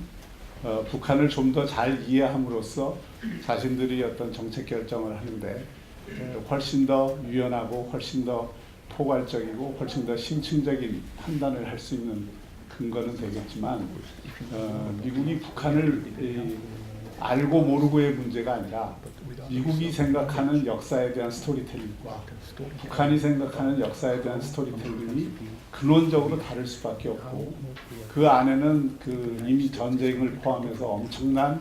북한을 좀 더 잘 이해함으로써 자신들이 어떤 정책 결정을 하는데 훨씬 더 유연하고 훨씬 더 포괄적이고 훨씬 더 심층적인 판단을 할 수 있는 근거는 되겠지만, 미국이 북한을 알고 모르고의 문제가 아니라 미국이 생각하는 역사에 대한 스토리텔링과 북한이 생각하는 역사에 대한 스토리텔링이 근원적으로 다를 수밖에 없고, 그 안에는 그 이미 전쟁을 포함해서 엄청난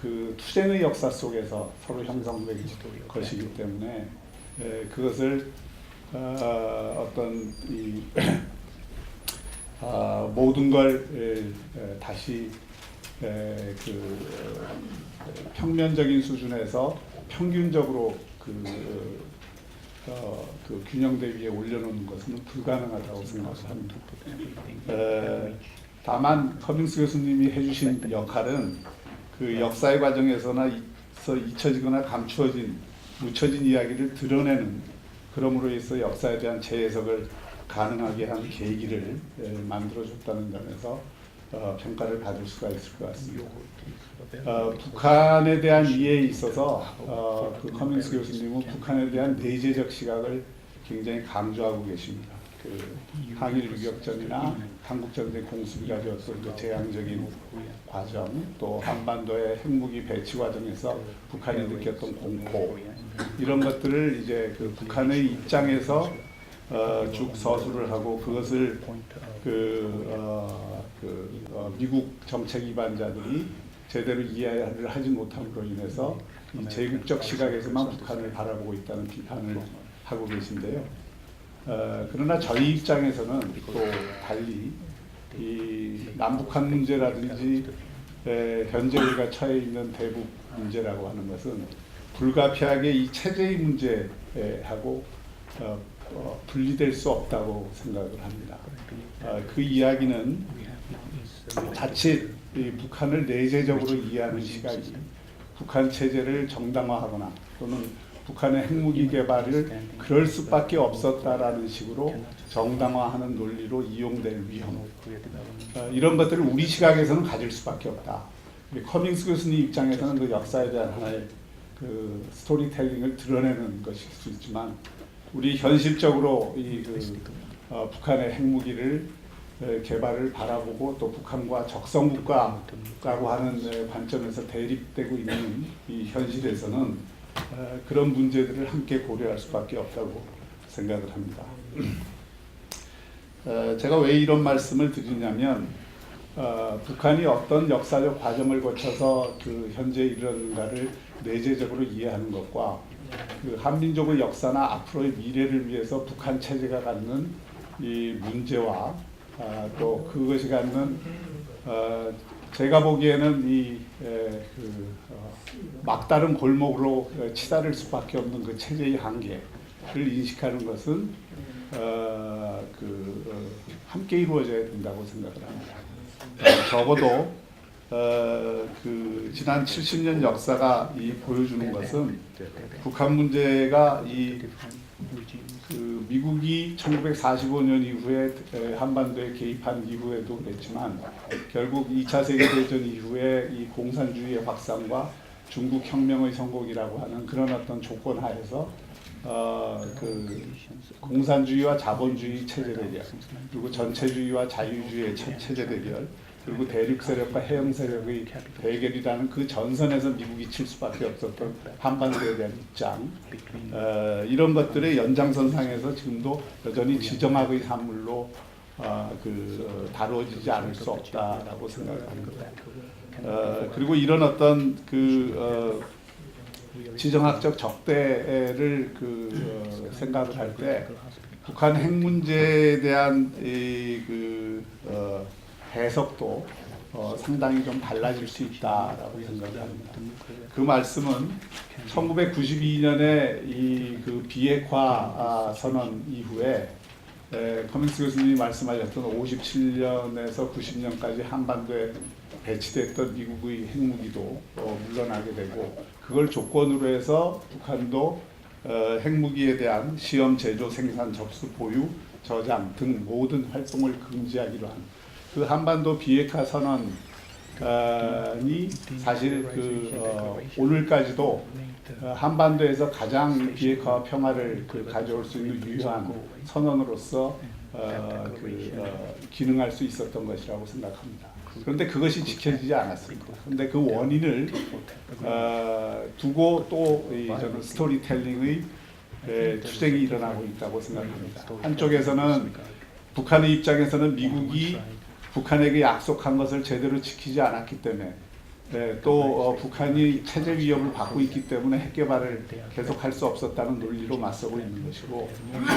그 투쟁의 역사 속에서 서로 형성된 것이기 때문에 그것을 어떤 이 모든 걸 다시 그 평면적인 수준에서 평균적으로 그 균형대 위에 올려놓는 것은 불가능하다고 생각합니다. 다만 커밍스 교수님이 해주신 역할은 그 역사의 과정에서나 잊혀지거나 감추어진, 묻혀진 이야기를 드러내는, 그러므로 해서 역사에 대한 재해석을 가능하게 한 계기를 만들어줬다는 점에서 평가를 받을 수가 있을 것 같습니다. 북한에 대한 이해에 있어서 그 커밍스 교수님은 북한에 대한 내재적 시각을 굉장히 강조하고 계십니다. 그 항일 유격전이나 한국전쟁 공습이 가져왔던 그 재앙적인 과정, 또 한반도의 핵무기 배치 과정에서 북한이 느꼈던 공포, 이런 것들을 이제 그 북한의 입장에서 쭉 서술을 하고 그것을 미국 정책 위반자들이 제대로 이해를 하지 못함으로 인해서 이 제국적 시각에서만 북한을 바라보고 있다는 비판을 하고 계신데요. 그러나 저희 입장에서는 또 달리 이 남북한 문제라든지 현재 우리가 처해 있는 대북 문제라고 하는 것은 불가피하게 이 체제의 문제하고 분리될 수 없다고 생각을 합니다. 그 이야기는 자칫 이 북한을 내재적으로 이해하는 시각이 북한 체제를 정당화하거나 또는 북한의 핵무기 개발을 그럴 수밖에 없었다라는 식으로 정당화하는 논리로 이용될 위험, 이런 것들을 우리 시각에서는 가질 수밖에 없다. 커밍스 교수님 입장에서는 그 역사에 대한 하나의 그 스토리텔링을 드러내는 것일 수 있지만, 우리 현실적으로 북한의 핵무기를 개발을 바라보고 또 북한과 적성국가라고 하는 관점에서 대립되고 있는 이 현실에서는 그런 문제들을 함께 고려할 수밖에 없다고 생각을 합니다. 제가 왜 이런 말씀을 드리냐면 북한이 어떤 역사적 과정을 거쳐서 그 현재 이르렀는가를 내재적으로 이해하는 것과 그 한민족의 역사나 앞으로의 미래를 위해서 북한 체제가 갖는 이 문제와 또 그것이 갖는 제가 보기에는 막다른 골목으로 치달을 수밖에 없는 그 체제의 한계를 인식하는 것은 함께 이루어져야 된다고 생각을 합니다. 적어도 지난 70년 역사가 보여주는 것은 북한 문제가 미국이 1945년 이후에 한반도에 개입한 이후에도 그랬지만 결국 2차 세계대전 이후에 이 공산주의의 확산과 중국 혁명의 성공이라고 하는 그런 어떤 조건 하에서 공산주의와 자본주의 체제 대결, 그리고 전체주의와 자유주의의 체제 대결, 그리고 대륙 세력과 해영 세력의 대결이라는 그 전선에서 미국이 칠 수밖에 없었던 한반도에 대한 입장, 이런 것들의 연장선상에서 지금도 여전히 지정학의 산물로 다루어지지 않을 수 없다라고 생각을 합니다. 그리고 이런 어떤 지정학적 적대를 생각을 할 때 북한 핵 문제에 대한 해석도 상당히 좀 달라질 수 있다라고 생각을 합니다. 그 말씀은 1992년에 비핵화 선언 이후에 커밍스 교수님이 말씀하셨던 57년에서 90년까지 한반도에 배치됐던 미국의 핵무기도 물러나게 되고, 그걸 조건으로 해서 북한도 핵무기에 대한 시험, 제조, 생산, 접수, 보유, 저장 등 모든 활동을 금지하기로 한 그 한반도 비핵화 선언이 사실 오늘까지도 한반도에서 가장 비핵화 평화를 가져올 수 있는 유효한 선언으로서 기능할 수 있었던 것이라고 생각합니다. 그런데 그것이 지켜지지 않았습니다. 그런데 그 원인을 두고 또 저는 스토리텔링의 투쟁이 일어나고 있다고 생각합니다. 한쪽에서는 북한의 입장에서는 미국이 북한에게 약속한 것을 제대로 지키지 않았기 때문에, 또 북한이 체제 위협을 받고 있기 때문에 핵 개발을 계속할 수 없었다는 논리로 맞서고 있는 것이고,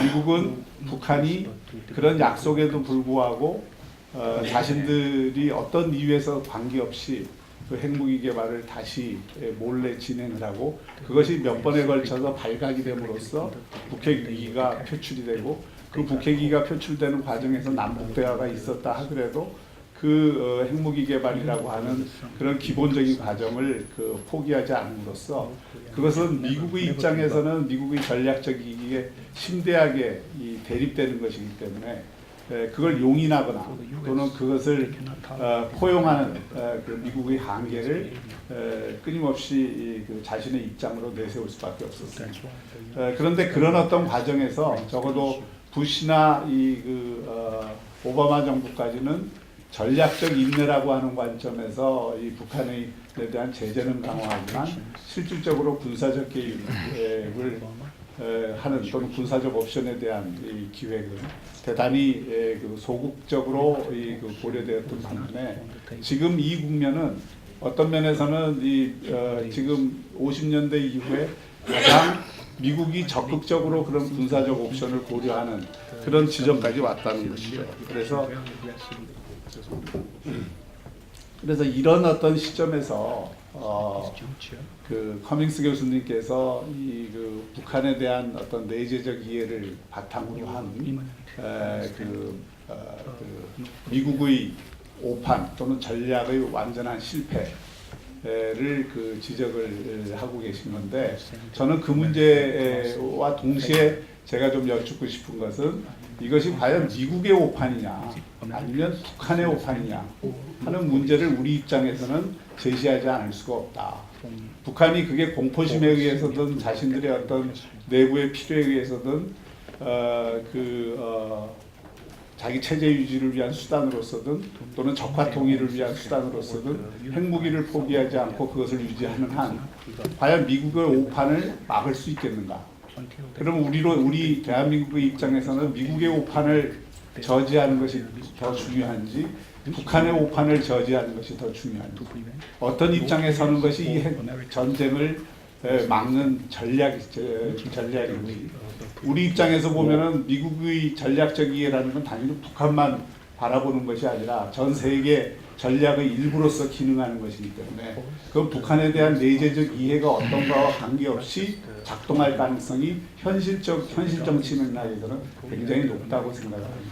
미국은 북한이 그런 약속에도 불구하고 자신들이 어떤 이유에서 관계없이 그 핵무기 개발을 다시 몰래 진행을 하고, 그것이 몇 번에 걸쳐서 발각이 됨으로써 북핵 위기가 표출이 되고, 그 북핵 위기가 표출되는 과정에서 남북 대화가 있었다 하더라도 그 핵무기 개발이라고 하는 그런 기본적인 과정을 포기하지 않음으로써, 그것은 미국의 입장에서는 미국의 전략적 이익에 심대하게 대립되는 것이기 때문에 그걸 용인하거나 또는 그것을 포용하는 미국의 한계를 끊임없이 자신의 입장으로 내세울 수밖에 없었습니다. 그런데 그런 어떤 과정에서 적어도 부시나 오바마 정부까지는 전략적 인내라고 하는 관점에서 이 북한에 대한 제재는 강화하지만 실질적으로 군사적 개입을 하는 또는 군사적 옵션에 대한 이 기획은 대단히 그 소극적으로 그 고려되었던 반면에 지금 이 국면은 어떤 면에서는 지금 50년대 이후에 가장 미국이 적극적으로 그런 군사적 옵션을 고려하는 그런 지점까지 왔다는 것이죠. 그래서 이런 어떤 시점에서 그 커밍스 교수님께서 그 북한에 대한 어떤 내재적 이해를 바탕으로 한 미국의 오판 또는 전략의 완전한 실패를 그 지적을 하고 계신 건데, 저는 그 문제와 동시에 제가 좀 여쭙고 싶은 것은 이것이 과연 미국의 오판이냐 아니면 북한의 오판이냐 하는 문제를 우리 입장에서는 제시하지 않을 수가 없다. 북한이 그게 공포심에 의해서든 자신들의 어떤 내부의 필요에 의해서든 자기 체제 유지를 위한 수단으로서든 또는 적화 통일을 위한 수단으로서든 핵무기를 포기하지 않고 그것을 유지하는 한 과연 미국의 오판을 막을 수 있겠는가? 그럼 우리 대한민국의 입장에서는 미국의 오판을 저지하는 것이 더 중요한지 북한의 오판을 저지하는 것이 더 중요한지, 어떤 입장에 서는 것이 이 핵 전쟁을 막는 전략인지. 우리 입장에서 보면은 미국의 전략적 이해라는 건 단지 북한만 바라보는 것이 아니라 전 세계 전략의 일부로서 기능하는 것이기 때문에 그 북한에 대한 내재적 이해가 어떤 거와 관계없이 작동할 가능성이 현실적 정치 맥락에서는 굉장히 높다고 생각합니다.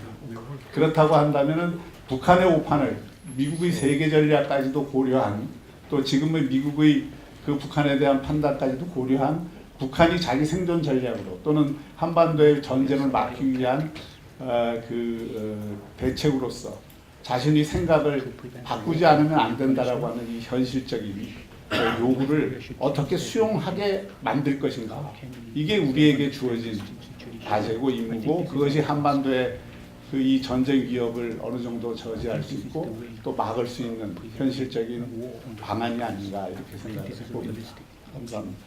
그렇다고 한다면은 북한의 오판을 미국의 세계 전략까지도 고려한, 또 지금의 미국의 그 북한에 대한 판단까지도 고려한 북한이 자기 생존 전략으로 또는 한반도의 전쟁을 막기 위한 대책으로서 자신의 생각을 바꾸지 않으면 안 된다라고 하는 이 현실적인 요구를 어떻게 수용하게 만들 것인가, 이게 우리에게 주어진 과제고 임무고, 그것이 한반도의 이 전쟁 위협을 어느 정도 저지할 수 있고 또 막을 수 있는 현실적인 방안이 아닌가 이렇게 생각을 해봅니다. 감사합니다.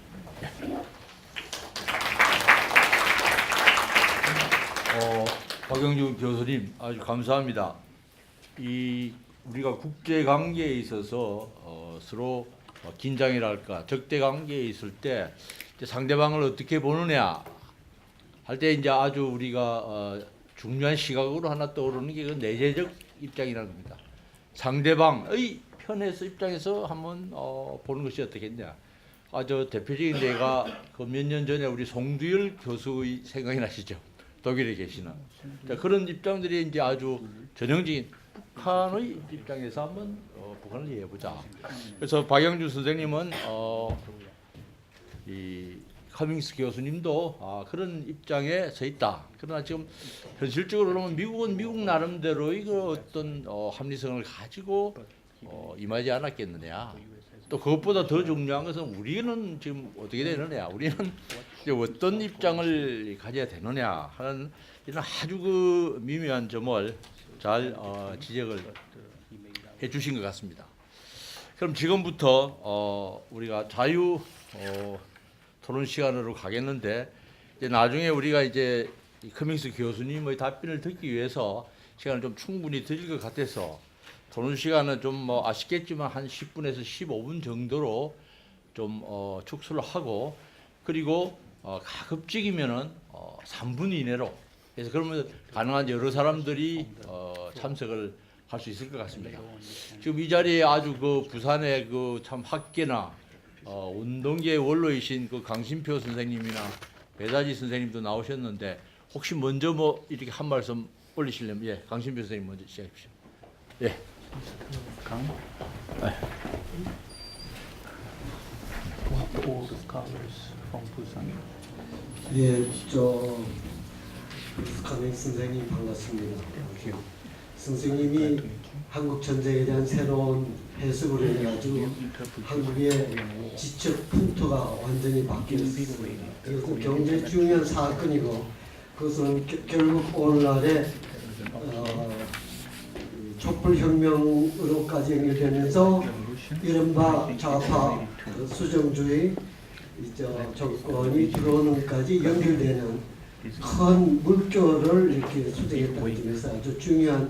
박영준 교수님 아주 감사합니다. 우리가 국제 관계에 있어서 서로 긴장이랄까 적대 관계에 있을 때 상대방을 어떻게 보느냐 할 때 이제 아주 우리가 중요한 시각으로 하나 떠오르는 게 그 내재적 입장이라는 겁니다. 상대방의 편에서 입장에서 한번 보는 것이 어떻겠냐. 아주 대표적인 예가 그 몇 년 전에 우리 송두열 교수의 생각이 나시죠. 독일에 계시는. 자, 그런 입장들이 이제 아주 전형적인 북한의 입장에서 한번 북한을 이해해보자. 그래서 박영준 선생님은 이 커밍스 교수님도 그런 입장에 서 있다. 그러나 지금 현실적으로 그러면 미국은 미국 나름대로의 그 어떤 합리성을 가지고 임하지 않았겠느냐. 또 그것보다 더 중요한 것은 우리는 지금 어떻게 되느냐. 우리는 이제 어떤 입장을 가져야 되느냐 하는 이런 아주 그 미묘한 점을 잘 지적을 해주신 것 같습니다. 그럼 지금부터 우리가 자유 토론 시간으로 가겠는데, 이제 나중에 우리가 이제 이 커밍스 교수님의 답변을 듣기 위해서 시간을 좀 충분히 드릴 것 같아서 토론 시간은 좀 아시겠지만 한 10분에서 15분 정도로 좀 축소를 하고, 그리고 가급적이면은 3분 이내로 해서 그러면 가능한 여러 사람들이 참석을 할 수 있을 것 같습니다. 지금 이 자리에 아주 그 부산의 그 참 학계나 운동계의 원로이신 그 강신표 선생님이나 배다지 선생님도 나오셨는데, 혹시 먼저 이렇게 한 말씀 올리시려면, 예, 강신표 선생님 먼저 시작하십시오. 예. 예, 강행 선생님 반갑습니다. 선생님이 한국 전쟁에 대한 새로운 해석을 해가지고 한국의 지적 풍토가 완전히 바뀌었습니다. 이것은 굉장히 중요한 사건이고, 그것은 결국 오늘날의 촛불혁명으로까지 연결되면서 이른바 좌파 수정주의 정권이 들어오는 것까지 연결되는 큰 물결을 이렇게 수정했다는 점에서 아주 중요한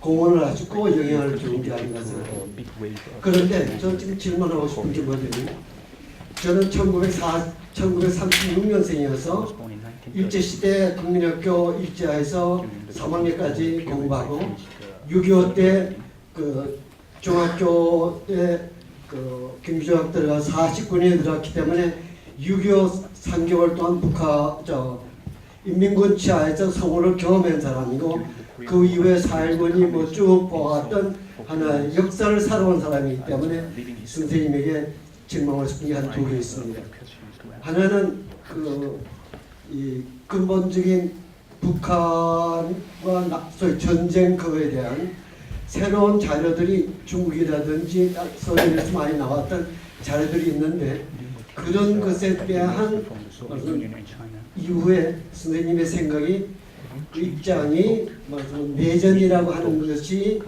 공헌을 하시고 영향을 준 게 아닌가 생각합니다. 그런데 저 지금 질문하고 싶은 게 뭐냐면 저는 1936년생이어서 일제시대 국민학교 일제하에서 3학년까지 공부하고 6.25 때 그 중학교 때 그 경기중학교 들어가 49년에 들어갔기 때문에 6.25 3개월 동안 인민군 치하에서 성호를 경험한 사람이고 그 이후에 4.19니 뭐 쭉 보았던 하나의 역사를 살아온 사람이기 때문에 선생님에게 질문하고 싶은 게 한 두 개 있습니다. 하나는 이 근본적인 북한과 소위 전쟁 그거에 대한 새로운 자료들이 중국이라든지 소련에서 많이 나왔던 자료들이 있는데 그런 것에 대한 이후에 선생님의 생각이 그 입장이 내전이라고 하는 것이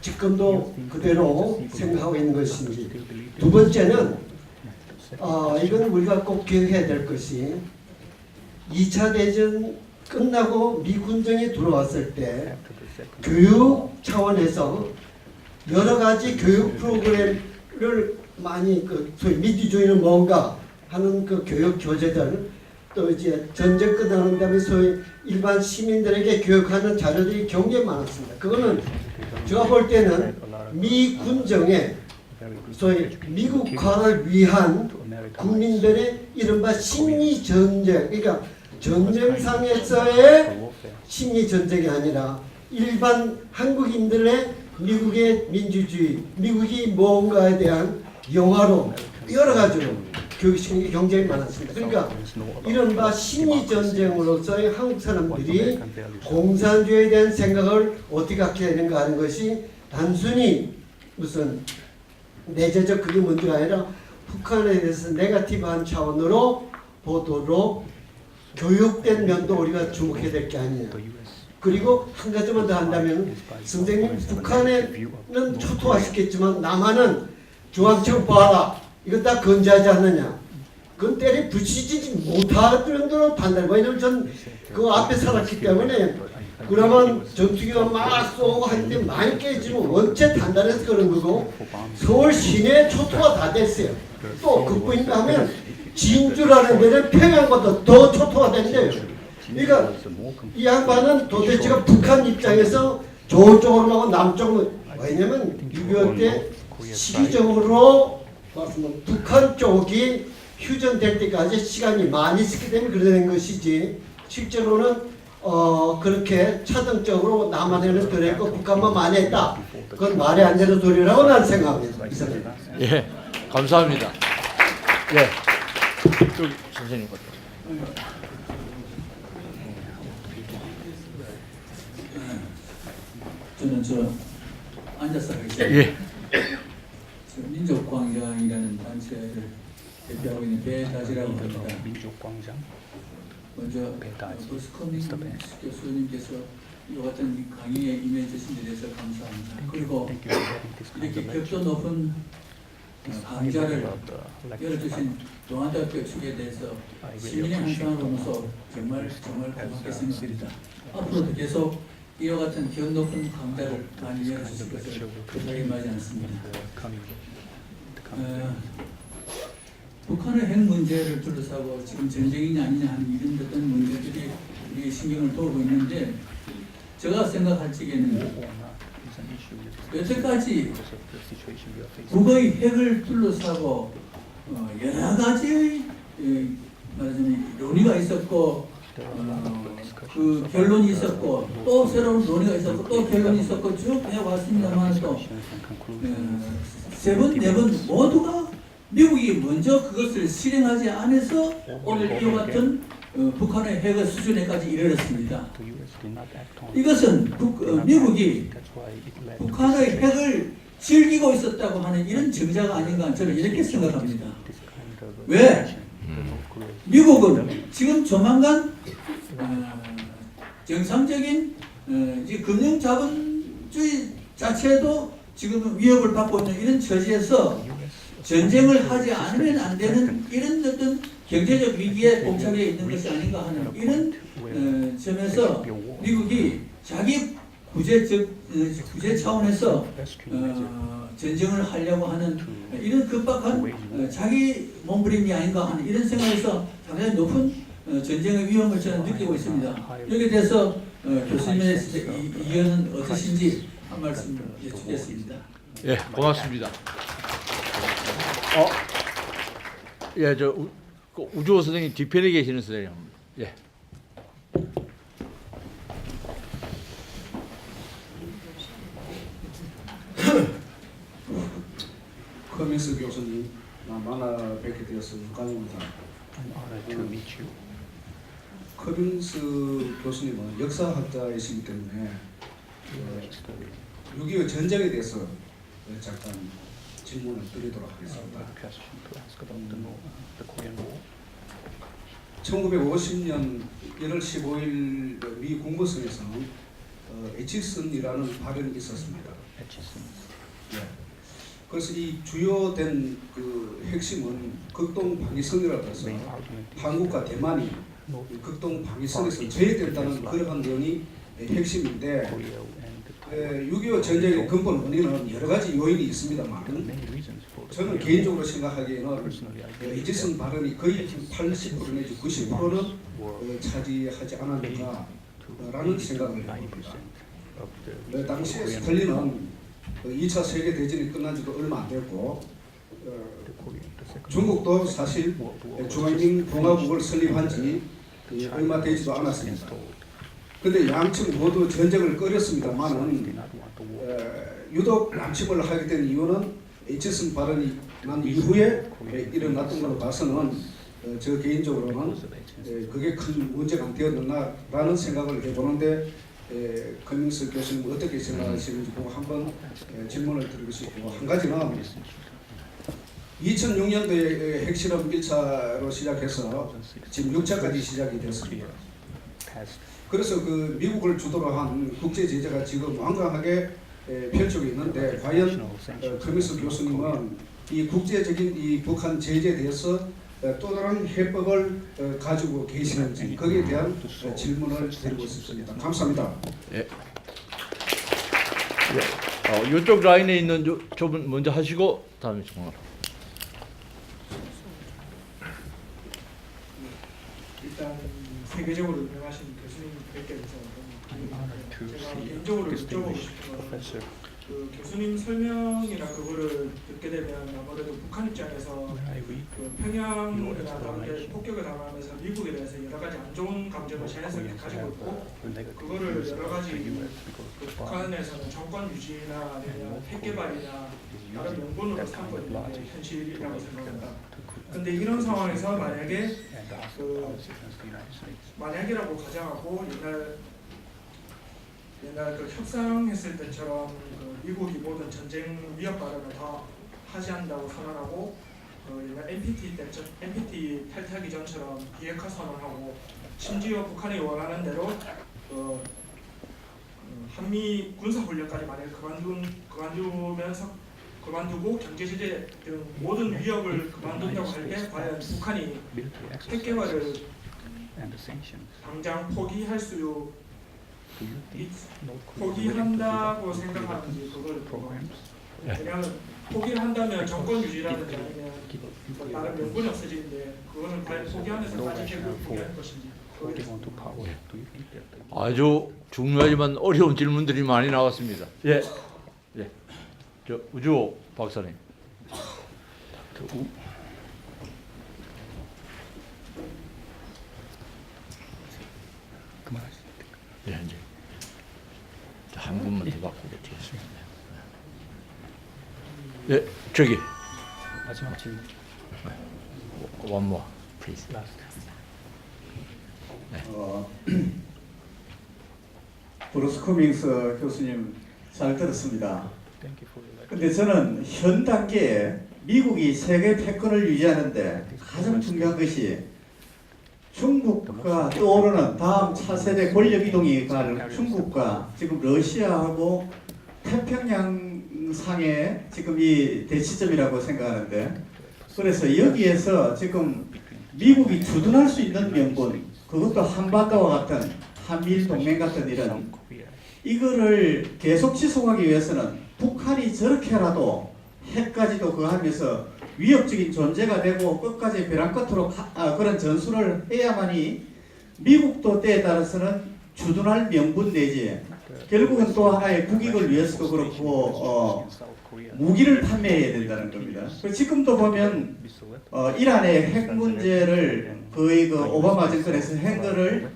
지금도 그대로 생각하고 있는 것인지 두 번째는 이건 우리가 꼭 기억해야 될 것이 2차 대전 끝나고 미군정이 들어왔을 때 교육 차원에서 여러 가지 교육 프로그램을 많이 소위 민주주의는 뭔가 하는 그 교육 교재들 또 이제 전쟁 끝나는 다음에 소위 일반 시민들에게 교육하는 자료들이 굉장히 많았습니다. 그거는 제가 볼 때는 미 군정의 소위 미국화를 위한 국민들의 이른바 심리 전쟁, 그러니까 전쟁상에서의 심리 전쟁이 아니라 일반 한국인들의 미국의 민주주의, 미국이 뭔가에 대한 영화로 여러 가지로 교육시키는 게 굉장히 많았습니다. 그러니까 이른바 심리 전쟁으로서의 한국 사람들이 공산주의에 대한 생각을 어떻게 갖게 되는가 하는 것이 단순히 무슨 내재적 그게 문제가 아니라 북한에 대해서 네거티브한 차원으로 보도록 교육된 면도 우리가 주목해야 될 게 아니냐. 그리고 한 가지만 더 한다면 선생님 북한에는 초토화시켰지만 남한은 중앙청 봐라. 이거 다 건재하지 않느냐. 그건 때려 부시지 못할 정도로 단단해. 왜냐면 전 그 앞에 살았기 때문에 그러면 전투기가 막 쏘고 하는데 많이 깨지면 원체 단단해서 그런 거고 서울 시내 초토화 다 됐어요. 또 그뿐인가 하면 진주라는 데는 평양보다 더 초토화 된대요. 그러니까 이 양반은 도대체가 북한 입장에서 저쪽으로 하고 남쪽으로 왜냐면 6.25 때 시기적으로 북한 쪽이 휴전될 때까지 시간이 많이 있기 때문에 그래 된 것이지 실제로는 그렇게 차등적으로 남한에는 덜했고 북한만 많이 했다. 그건 말이 안 되는 소리라고 난 생각합니다. 이상입니다. 예, 감사합니다. 예, 저기 선생님. 저는 앉아서 하겠습니다. 예. 민족광장이라는 단체를 대표하고 있는 배다지라고 합니다. 민족광장. 먼저 버스커밍 교수님께서 이와 같은 강의에 임해주신 데 대해서 감사합니다. 그리고 이렇게 격도 높은 강좌를 열어주신 동아대학교 측에 대해서 시민의 한 사람으로서 정말 고맙게 생각합니다. 앞으로도 계속 이와 같은 격 높은 강좌를 많이 열어주실 것을 부탁이 많지 않습니다. 북한의 핵 문제를 둘러싸고 지금 전쟁이냐 아니냐 하는 이런 어떤 문제들이 우리 신경을 돌고 있는데 제가 생각할 적에는 여태까지 북의 핵을 둘러싸고 여러 가지의 말하자면 논의가 있었고 그 결론이 있었고 또 새로운 논의가 있었고 또 결론이 있었고 쭉 해왔습니다만 또 세 번, 네 번 모두가 미국이 먼저 그것을 실행하지 않아서 오늘 이와 같은 북한의 핵의 수준에까지 이르렀습니다. 이것은 미국이 북한의 핵을 즐기고 있었다고 하는 이런 증자가 아닌가 저는 이렇게 생각합니다. 왜? 미국은 지금 조만간 정상적인 금융자본주의 자체도 지금 위협을 받고 있는 이런 처지에서 전쟁을 하지 않으면 안 되는 이런 어떤 경제적 위기에 봉착해 있는 것이 아닌가 하는 이런 점에서 미국이 자기 구제 차원에서 전쟁을 하려고 하는 이런 급박한 자기 몸부림이 아닌가 하는 이런 생각에서 상당히 높은 전쟁의 위험을 저는 느끼고 있습니다. 여기에 대해서 교수님의 이견은 어떠신지 한 말씀 여쭙겠습니다. 예, 고맙습니다. 예, 저 우주호 선생님 뒤편에 계시는 선생님. 예. 커밍스 교수님 만나 뵙게 되어서 영광입니다. 커밍스 교수님은 역사학자이시기 때문에 6.25 전쟁에 대해서 잠깐 질문을 드리도록 하겠습니다. 1950년 1월 15일 미 국무성에서는 에치슨이라는 발언이 있었습니다. 예. 그래서 이 주요된 그 핵심은 극동 방위성이라고 해서 한국과 대만이 극동 방위성에서 제외된다는 그러한 내용이 핵심인데 6.25 전쟁의 근본 원인은 여러 가지 요인이 있습니다만 저는 개인적으로 생각하기에는 이지선 발언이 거의 80% 내지 90%는 차지하지 않았는가라는 생각을 해봅니다. 당시에 스탈린은 2차 세계대전이 끝난 지도 얼마 안 됐고 중국도 사실 중화인민공화국을 설립한 지 얼마 되지도 않았습니다. 그런데 양측 모두 전쟁을 꺼렸습니다만은 유독 남침을 하게 된 이유는 에치슨 발언이 난 이후에 일어났던 걸로 봐서는 저 개인적으로는 그게 큰 문제가 안 되었느냐라는 생각을 해보는데 커밍스 교수님 어떻게 생각하시는지 보고 한번 질문을 드리고 싶고, 한 가지는 2006년도에 핵실험 1차로 시작해서 지금 6차까지 시작이 됐습니다. 그래서 그 미국을 주도로 한 국제 제재가 지금 완강하게 펼치고 있는데 과연 커밍스 교수님은 이 국제적인 이 북한 제재에 대해서 또 다른 해법을 가지고 계시는지 거기에 대한 질문을 드리고 싶습니다. 감사합니다. 예. 이쪽 라인에 있는 저분 먼저 하시고 다음에 정말. 일단 세계적으로 유명하신 교수님께 대해서 제가 개인적으로 여쭤보고 싶은 건 그 교수님 설명이나 그거를 듣게 되면 아무래도 북한 입장에서 그 평양이나 다른 데 폭격을 당하면서 미국에 대해서 여러 가지 안 좋은 감정을 자연스럽게 가지고 있고 그거를 여러 가지 그 북한에서는 정권 유지나 아니면 핵 개발이나 다른 명분으로 삼고 있는 게 현실이라고 생각합니다. 근데 이런 상황에서 만약에 만약이라고 가정하고 옛날 그 협상했을 때처럼 그 미국이 모든 전쟁 위협 발언을 다 하지 않는다고 선언하고 옛날 NPT 탈퇴하기 전처럼 비핵화 선언하고 심지어 북한이 원하는 대로 한미 군사 훈련까지 만약에 그만두고 경제 제재 등 모든 위협을 그만둔다고 할 때 과연 북한이 핵 개발을 당장 포기한다고 생각하는지 그걸 왜냐하면 포기를 한다면 정권 유지라든지 아니면 다른 명분이 없어지는데 그거는 과연 포기하면서까지 핵을 포기할 것인지 아주 중요하지만 어려운 질문들이 많이 나왔습니다. 예, 예, 저 우주호 박사님. 예, 이제 한 분만 더 받고 계시겠습니다. 예, 저기 마지막 질문. one more, please. 브루스 커밍스 교수님 잘 들었습니다. 근데 저는 현 단계에 미국이 세계 패권을 유지하는데 가장 중요한 것이 중국과 떠오르는 다음 차세대 권력 이동이 갈 중국과 지금 러시아하고 태평양을 정상의 지금 이 대치점이라고 생각하는데, 그래서 여기에서 지금 미국이 주둔할 수 있는 명분, 그것도 한반도와 같은 한미일 동맹 같은 이런 이거를 계속 지속하기 위해서는 북한이 저렇게라도 핵까지도 그거 하면서 위협적인 존재가 되고 끝까지 벼랑 끝으로 그런 전술을 해야만이 미국도 때에 따라서는 주둔할 명분 내지 결국은 또 하나의 국익을 위해서도 그렇고 무기를 판매해야 된다는 겁니다. 지금도 보면 이란의 핵 문제를 거의 그 오바마 정권에서 핵을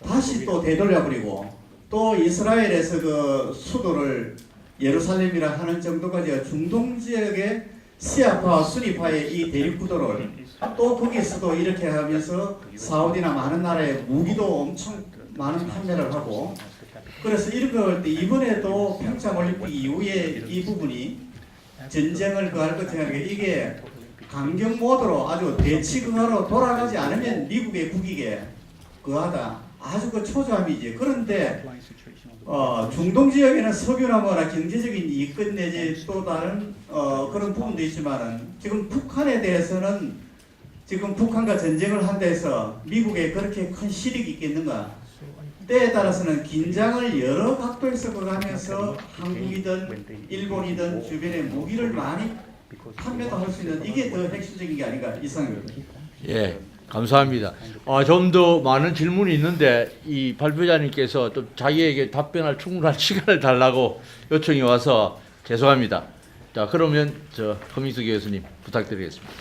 다시 또 되돌려버리고 또 이스라엘에서 그 수도를 예루살렘이라 하는 정도까지 중동 지역의 시아파와 수니파의 이 대립 구도를 또 거기서도 이렇게 하면서 사우디나 많은 나라의 무기도 엄청 많은 판매를 하고, 그래서 이런 걸 때 이번에도 평창 올림픽 이후에 이 부분이 전쟁을 그할 것 같은 게 이게 강경 모드로 아주 대치극하로 돌아가지 않으면 미국의 국익에 그하다 아주 그 초조함이지. 그런데 중동 지역에는 석유나 뭐나 경제적인 이익 내지 또 다른 그런 부분도 있지만은 지금 북한에 대해서는 지금 북한과 전쟁을 한다 해서 미국에 그렇게 큰 실익이 있겠는가? 때에 따라서는 긴장을 여러 각도에서 가면서 한국이든 일본이든 주변에 무기를 많이 판매도 할 수 있는 이게 더 핵심적인 게 아닌가 이상입니다. 예, 감사합니다. 좀 더 많은 질문이 있는데 이 발표자님께서 또 자기에게 답변할 충분한 시간을 달라고 요청이 와서 죄송합니다. 자, 그러면 저 허민수 교수님 부탁드리겠습니다.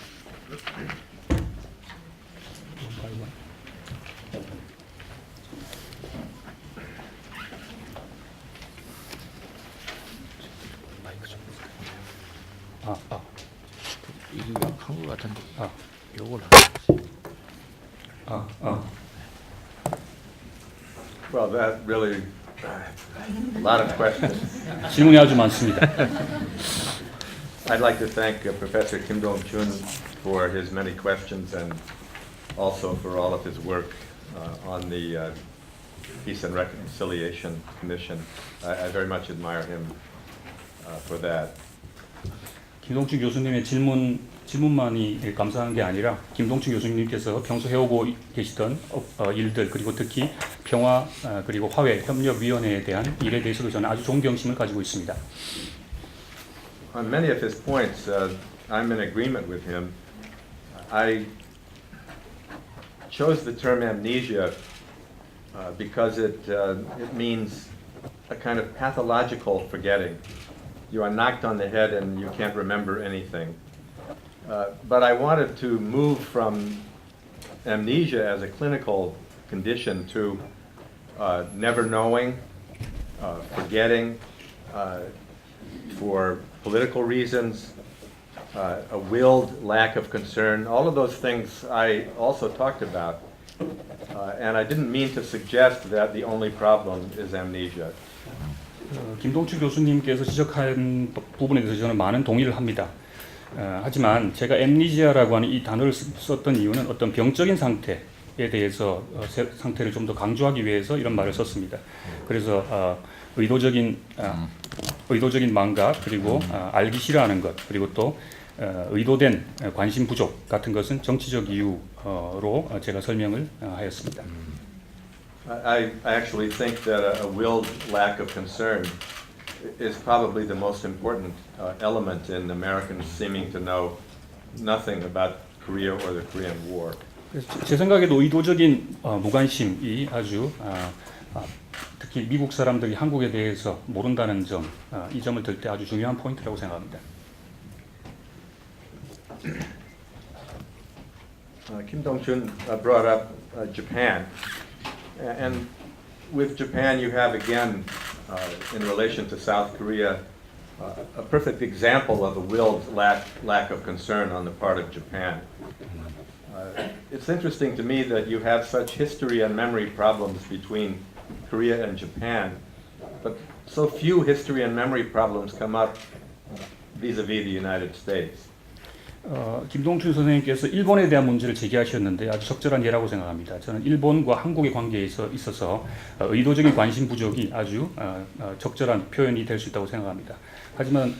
이게 약한 것 같은데. 요걸 Well, that really, a lot of questions. 질문이 아주 많습니다. I'd like to thank Professor Kim Dong-chun for his many questions and also for all of his work on the Peace and Reconciliation Commission. I very much admire him for that. 김동춘 교수님의 질문만이 감사한 게 아니라 김동춘 교수님께서 평소 해오고 계시던 일들 그리고 특히 평화 그리고 화해 협력위원회에 대한 일에 대해서도 저는 아주 존경심을 가지고 있습니다. On many of his points, I'm in agreement with him. I chose the term amnesia because it means a kind of pathological forgetting. You are knocked on the head and you can't remember anything. But I wanted to move from amnesia as a clinical condition to never knowing, forgetting for political reasons, a willed lack of concern. All of those things I also talked about. And I didn't mean to suggest that the only problem is amnesia. 김동춘 교수님께서 지적한 부분에 대해서 저는 많은 동의를 합니다. 하지만 제가 엠니지아라고 하는 이 단어를 썼던 이유는 어떤 병적인 상태에 대해서 상태를 좀 더 강조하기 위해서 이런 말을 썼습니다. 그래서 의도적인 망각 그리고 알기 싫어하는 것 그리고 또 의도된 관심 부족 같은 것은 정치적 이유로 제가 설명을 하였습니다. I actually think that a willed lack of concern is probably the most important element in Americans seeming to know nothing about Korea or the Korean War. 제 생각에도 의도적인 무관심이 아주 특히 미국 사람들이 한국에 대해서 모른다는 점, 이 점을 들 때 아주 중요한 포인트라고 생각합니다. Kim Dong-chun brought up Japan. And with Japan, you have again, in relation to South Korea, a perfect example of a willed lack of concern on the part of Japan. It's interesting to me that you have such history and memory problems between Korea and Japan, but so few history and memory problems come up vis-a-vis the United States. 김동춘 선생님께서 일본에 대한 문제를 제기하셨는데 아주 적절한 예라고 생각합니다. 저는 일본과 한국의 관계에 있어서 의도적인 관심 부족이 아주 적절한 표현이 될 수 있다고 생각합니다. 하지만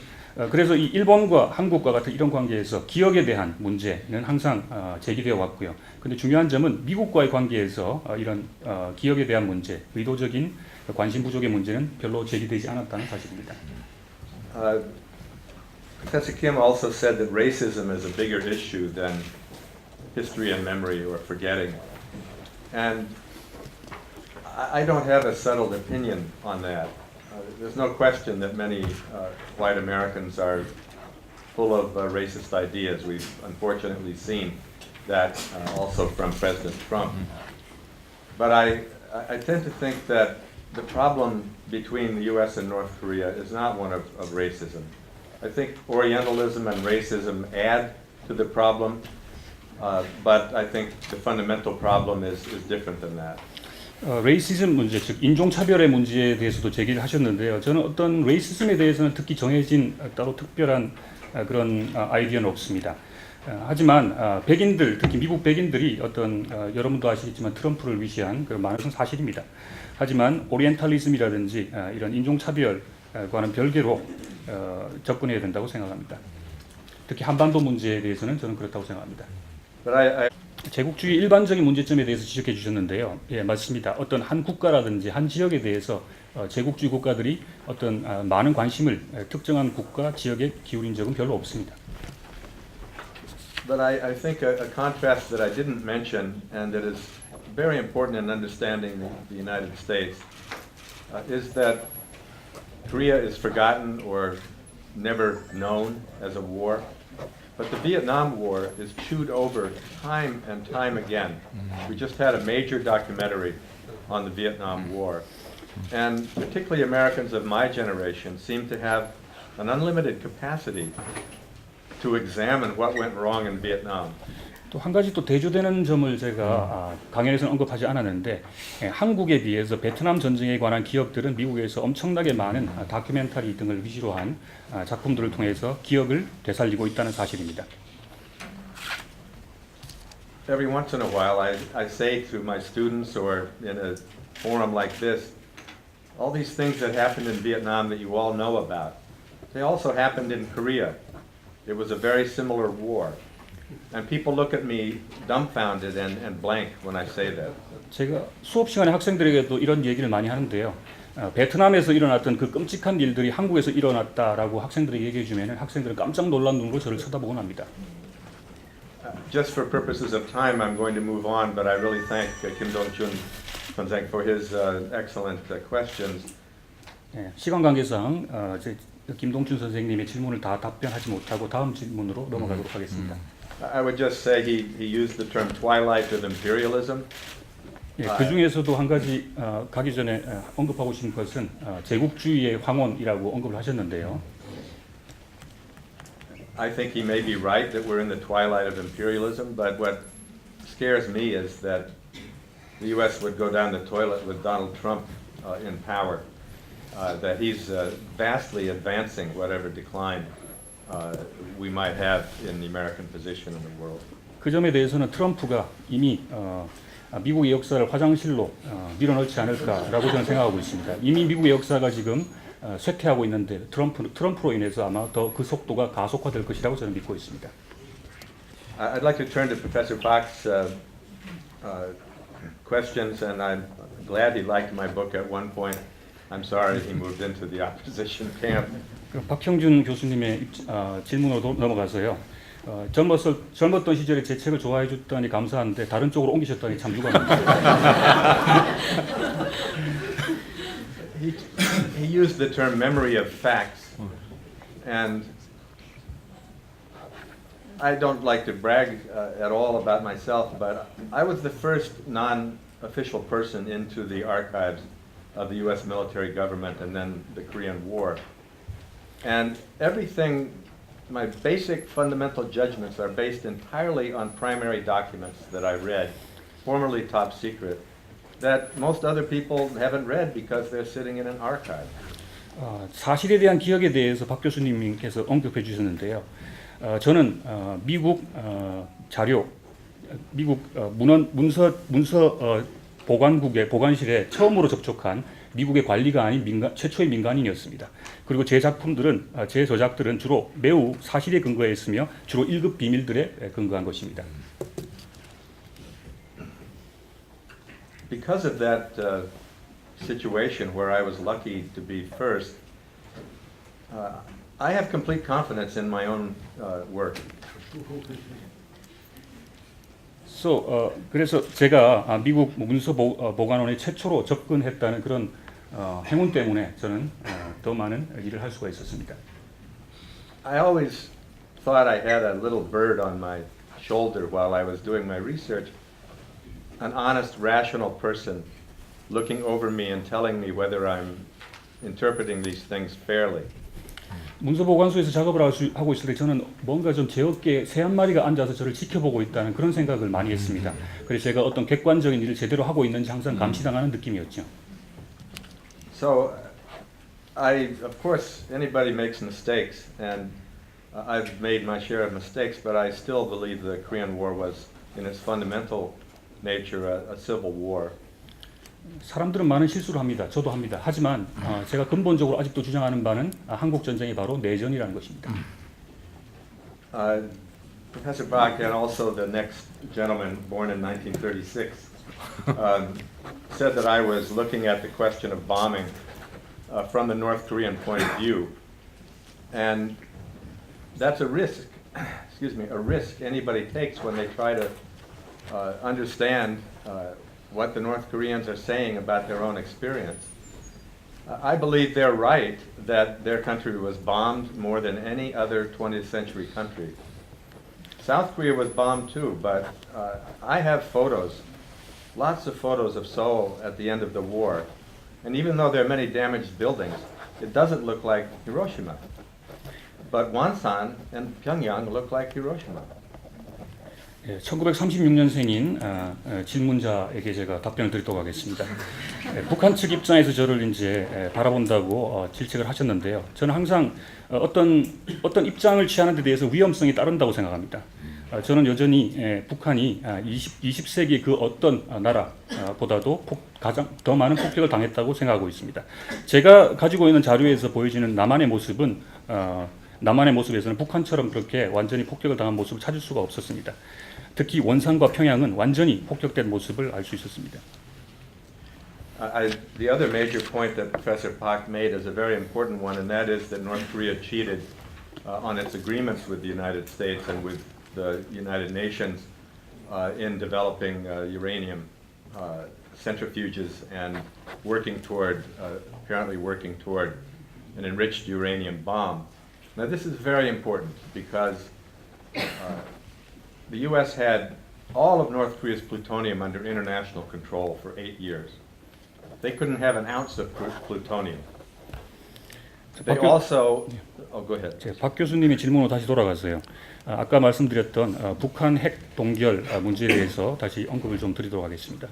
그래서 이 일본과 한국과 같은 이런 관계에서 기억에 대한 문제는 항상 제기되어 왔고요. 근데 중요한 점은 미국과의 관계에서 이런 기억에 대한 문제, 의도적인 관심 부족의 문제는 별로 제기되지 않았다는 사실입니다. Professor Kim also said that racism is a bigger issue than history and memory or forgetting. And I don't have a settled opinion on that. There's no question that many white Americans are full of racist ideas. We've unfortunately seen that also from President Trump. But I tend to think that the problem between the U.S. and North Korea is not one of racism. I think Orientalism and racism add to the problem, but I think the fundamental problem is different than that. 레이시즘 문제, 즉 인종차별의 문제에 대해서도 제기를 하셨는데요. 저는 어떤 레이시즘에 대해서는 특히 정해진 따로 특별한 그런 아이디어는 없습니다. 하지만 백인들, 특히 미국 백인들이 어떤 여러분도 아시겠지만 트럼프를 위시한 그런 많은 사실입니다. 하지만 오리엔탈리즘이라든지 이런 인종차별과는 별개로 접근해야 된다고 생각합니다. 특히 한반도 문제에 대해서는 저는 그렇다고 생각합니다. 제국주의 일반적인 문제점에 대해서 지적해 주셨는데요. 예, 맞습니다. 어떤 한 국가라든지 한 지역에 대해서 제국주의 국가들이 어떤 많은 관심을 특정한 국가 지역에 기울인 적은 별로 없습니다. But I think a contrast that I didn't mention and that is very important in understanding the United States is that Korea is forgotten or never known as a war. But the Vietnam War is chewed over time and time again. We just had a major documentary on the Vietnam War. And particularly Americans of my generation seem to have an unlimited capacity to examine what went wrong in Vietnam. 또 한 가지 또 대조되는 점을 제가 강연에서는 언급하지 않았는데 한국에 비해서 베트남 전쟁에 관한 기억들은 미국에서 엄청나게 많은 다큐멘터리 등을 위주로 한 작품들을 통해서 기억을 되살리고 있다는 사실입니다. Every once in a while I say to my students or in a forum like this, all these things that happened in Vietnam that you all know about, they also happened in Korea. It was a very similar war. And people look at me dumbfounded and blank when I say that. 제가 수업 시간에 학생들에게도 이런 얘기를 많이 하는데요. 베트남에서 일어났던 그 끔찍한 일들이 한국에서 일어났다라고 학생들에게 얘기해 주면은 학생들은 깜짝 놀란 눈으로 저를 쳐다보곤 합니다. Just for purposes of time, I'm going to move on, but I really thank Kim Dong-chun for his excellent questions. 시간 관계상 김동춘 선생님의 질문을 다 답변하지 못하고 다음 질문으로 넘어가도록 하겠습니다. I would just say he used the term twilight of imperialism. 예, 그 중에서도 한 가지 가기 전에 언급하고 싶은 것은 제국주의의 황혼이라고 언급을 하셨는데요. I think he may be right that we're in the twilight of imperialism, but what scares me is that the U.S. would go down the toilet with Donald Trump in power, that he's vastly advancing whatever decline we might have in the American position in the world. 그 점에 대해서는 트럼프가 이미 미국의 역사를 화장실로 밀어넣지 않을까라고 저는 생각하고 있습니다. 이미 미국의 역사가 지금 쇠퇴하고 있는데 트럼프로 인해서 아마 더 그 속도가 가속화될 것이라고 저는 믿고 있습니다. I'd like to turn to Professor Bach's questions, and I'm glad he liked my book at one point. I'm sorry he moved into the opposition camp. 박형준 교수님의 질문으로 넘어가서요. 젊었던 시절에 제 책을 좋아해 줬더니 감사한데 다른 쪽으로 옮기셨다니 참 유감입니다. He used the term memory of facts, and I don't like to brag at all about myself, but I was the first non-official person into the archives of the U.S. military government and then the Korean War. And everything, my basic fundamental judgments are based entirely on primary documents that I read, formerly top secret, that most other people haven't read because they're sitting in an archive. 사실에 대한 기억에 대해서 박 교수님께서 언급해 주셨는데요. 저는 미국 자료, 미국 문서 보관국의 보관실에 처음으로 접촉한 미국의 관리가 아닌 최초의 민간인이었습니다. 그리고 제 작품들은 제 저작들은 주로 매우 사실에 근거했으며 주로 1급 비밀들에 근거한 것입니다. Because of that situation where I was lucky to be first, I have complete confidence in my own work. 그래서 제가 미국 문서 보관원에 최초로 접근했다는 그런 행운 때문에 저는 더 많은 일을 할 수가 있었습니다. I always thought I had a little bird on my shoulder while I was doing my research, an honest, rational person looking over me and telling me whether I'm interpreting these things fairly. 문서보관소에서 작업을 하고 있을 때 저는 뭔가 좀 제 어깨에 새 한 마리가 앉아서 저를 지켜보고 있다는 그런 생각을 많이 했습니다. 그래서 제가 어떤 객관적인 일을 제대로 하고 있는지 항상 감시당하는 느낌이었죠. So, of course, anybody makes mistakes, and I've made my share of mistakes, but I still believe the Korean War was, in its fundamental nature, a civil war. 사람들은 많은 실수를 합니다. 저도 합니다. 하지만 제가 근본적으로 아직도 주장하는 바는 한국 전쟁이 바로 내전이라는 것입니다. Professor Bach and also the next gentleman born in 1936 said that I was looking at the question of bombing from the North Korean point of view, and that's a risk. Excuse me, a risk anybody takes when they try to understand what the North Koreans are saying about their own experience. I believe they're right that their country was bombed more than any other 20th century country. South Korea was bombed too, but I have photos, lots of photos of Seoul at the end of the war. And even though there are many damaged buildings, it doesn't look like Hiroshima. But Wonsan and Pyongyang look like Hiroshima. 1936년생인 질문자에게 제가 답변을 드리도록 하겠습니다. 북한 측 입장에서 저를 이제 바라본다고 질책을 하셨는데요. 저는 항상 어떤 입장을 취하는 데 대해서 위험성이 따른다고 생각합니다. 저는 여전히 북한이 20세기 그 어떤 나라보다도 가장 더 많은 폭격을 당했다고 생각하고 있습니다. 제가 가지고 있는 자료에서 보여지는 남한의 모습에서는 북한처럼 그렇게 완전히 폭격을 당한 모습을 찾을 수가 없었습니다. 특히 원산과 평양은 완전히 폭격된 모습을 알 수 있었습니다. The other major point that Professor Park made is a very important one, and that is that North Korea cheated on its agreements with the United States and with the United Nations in developing uranium centrifuges and apparently working toward an enriched uranium bomb. Now this is very important because the U.S. had all of North Korea's plutonium under international control for 8 years. They couldn't have an ounce of plutonium. They also, go ahead. 박 교수님의 질문으로 다시 돌아가서요. 아까 말씀드렸던 북한 핵 동결 문제에 대해서 다시 언급을 좀 드리도록 하겠습니다.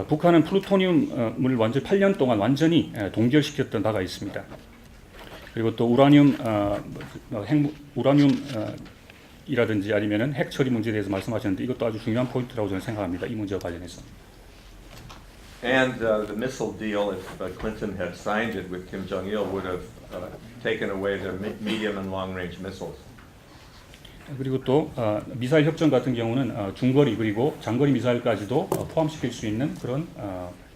북한은 플루토늄을 완전히 8년 동안 완전히 동결시켰던 바가 있습니다. 그리고 또 우라늄이라든지 아니면은 핵 처리 문제에 대해서 말씀하셨는데 이것도 아주 중요한 포인트라고 저는 생각합니다. 이 문제와 관련해서. And the missile deal, if Clinton had signed it with Kim Jong-il, would have taken away their medium and long-range missiles. 그리고 또 미사일 협정 같은 경우는 중거리 그리고 장거리 미사일까지도 포함시킬 수 있는 그런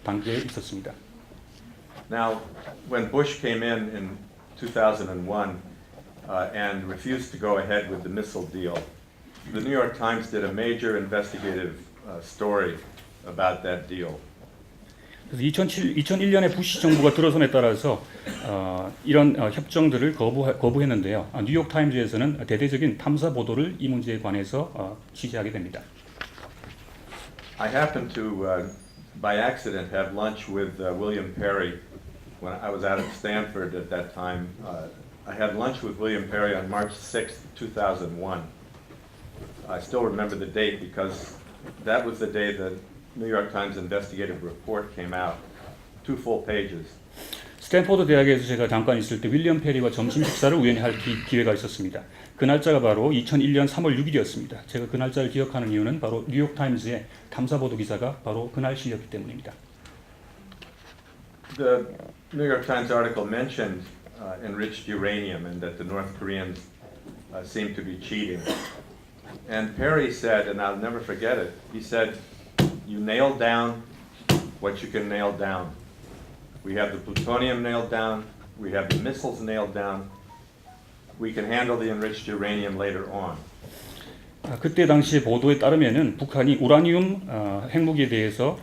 단계에 있었습니다. Now, when Bush came in 2001 and refused to go ahead with the missile deal, the New York Times did a major investigative story about that deal. 그래서 2001년에 부시 정부가 들어선에 따라서 이런 협정들을 거부했는데요. 뉴욕 타임즈에서는 대대적인 탐사 보도를 이 문제에 관해서 취재하게 됩니다. I happened to, by accident, have lunch with William Perry when I was out at Stanford at that time. I had lunch with William Perry on March 6th, 2001. I still remember the date because that was the day the New York Times investigative report came out. 2 full pages. 스탠포드 대학에서 제가 잠깐 있을 때 윌리엄 페리와 점심 식사를 우연히 할 기회가 있었습니다. 그 날짜가 바로 2001년 3월 6일이었습니다. 제가 그 날짜를 기억하는 이유는 바로 뉴욕 타임즈의 탐사 보도 기사가 바로 그날 실렸기 때문입니다. The New York Times article mentioned enriched uranium and that the North Koreans seemed to be cheating. And Perry said, and I'll never forget it, he said, you nail down what you can nail down. We have the plutonium nailed down, we have the missiles nailed down, we can handle the enriched uranium later on. 그때 당시 보도에 따르면은 북한이 우라늄 핵무기에 대해서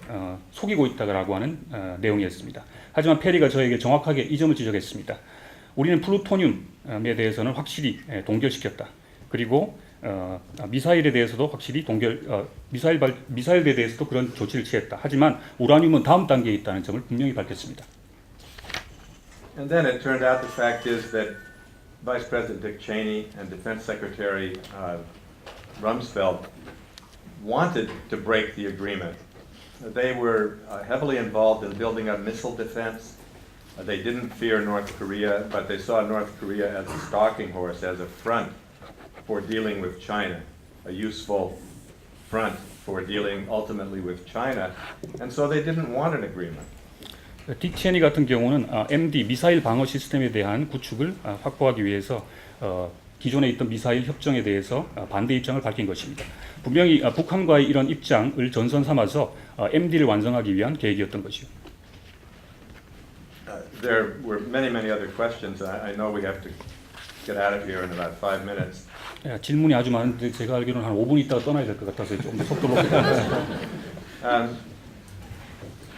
속이고 있다고 하는 내용이었습니다. 하지만 페리가 저에게 정확하게 이 점을 지적했습니다. 우리는 플루토늄에 대해서는 확실히 동결시켰다. 그리고 미사일에 대해서도 확실히 미사일에 대해서도 그런 조치를 취했다. 하지만 우라늄은 다음 단계에 있다는 점을 분명히 밝혔습니다. And then it turned out the fact is that Vice President Dick Cheney and Defense Secretary Rumsfeld wanted to break the agreement. They were heavily involved in building up missile defense. They didn't fear North Korea, but they saw North Korea as a stalking horse, as a front for dealing with China, a useful front for dealing ultimately with China, and so they didn't want an agreement. 딕 체니 같은 경우는 MD 미사일 방어 시스템에 대한 구축을 확보하기 위해서 기존에 있던 미사일 협정에 대해서 반대 입장을 밝힌 것입니다. 분명히 북한과의 이런 입장을 전선 삼아서 MD를 완성하기 위한 계획이었던 것이요. There were many other questions. I know we have to get out of here in about 5 minutes. 질문이 아주 많은데 제가 알기로는 한 5분 있다가 떠나야 될 것 같아서 좀 더 속도 높게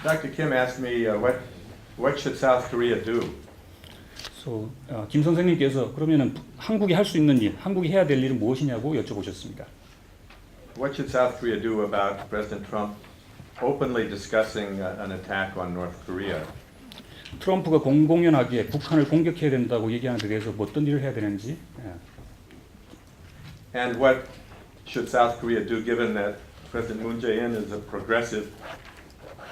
Dr. Kim asked me what should South Korea do? So, 김 선생님께서 그러면은 한국이 할 수 있는 일, 한국이 해야 될 일은 무엇이냐고 여쭤보셨습니다. What should South Korea do about President Trump openly discussing an attack on North Korea? 트럼프가 공공연하게 북한을 공격해야 된다고 얘기하는 데 대해서 어떤 일을 해야 되는지. And what should South Korea do given that President Moon Jae-in is a progressive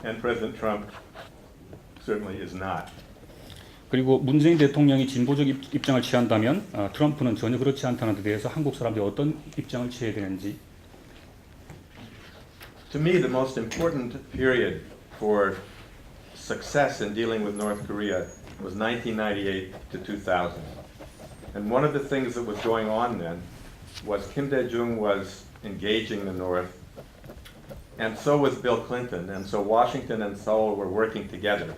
and President Trump certainly is not? 그리고 문재인 대통령이 진보적 입장을 취한다면 트럼프는 전혀 그렇지 않다는 데 대해서 한국 사람들이 어떤 입장을 취해야 되는지. To me, the most important period for success in dealing with North Korea was 1998 to 2000. And one of the things that was going on then was Kim Dae-jung was engaging the North, and so was Bill Clinton, and so Washington and Seoul were working together.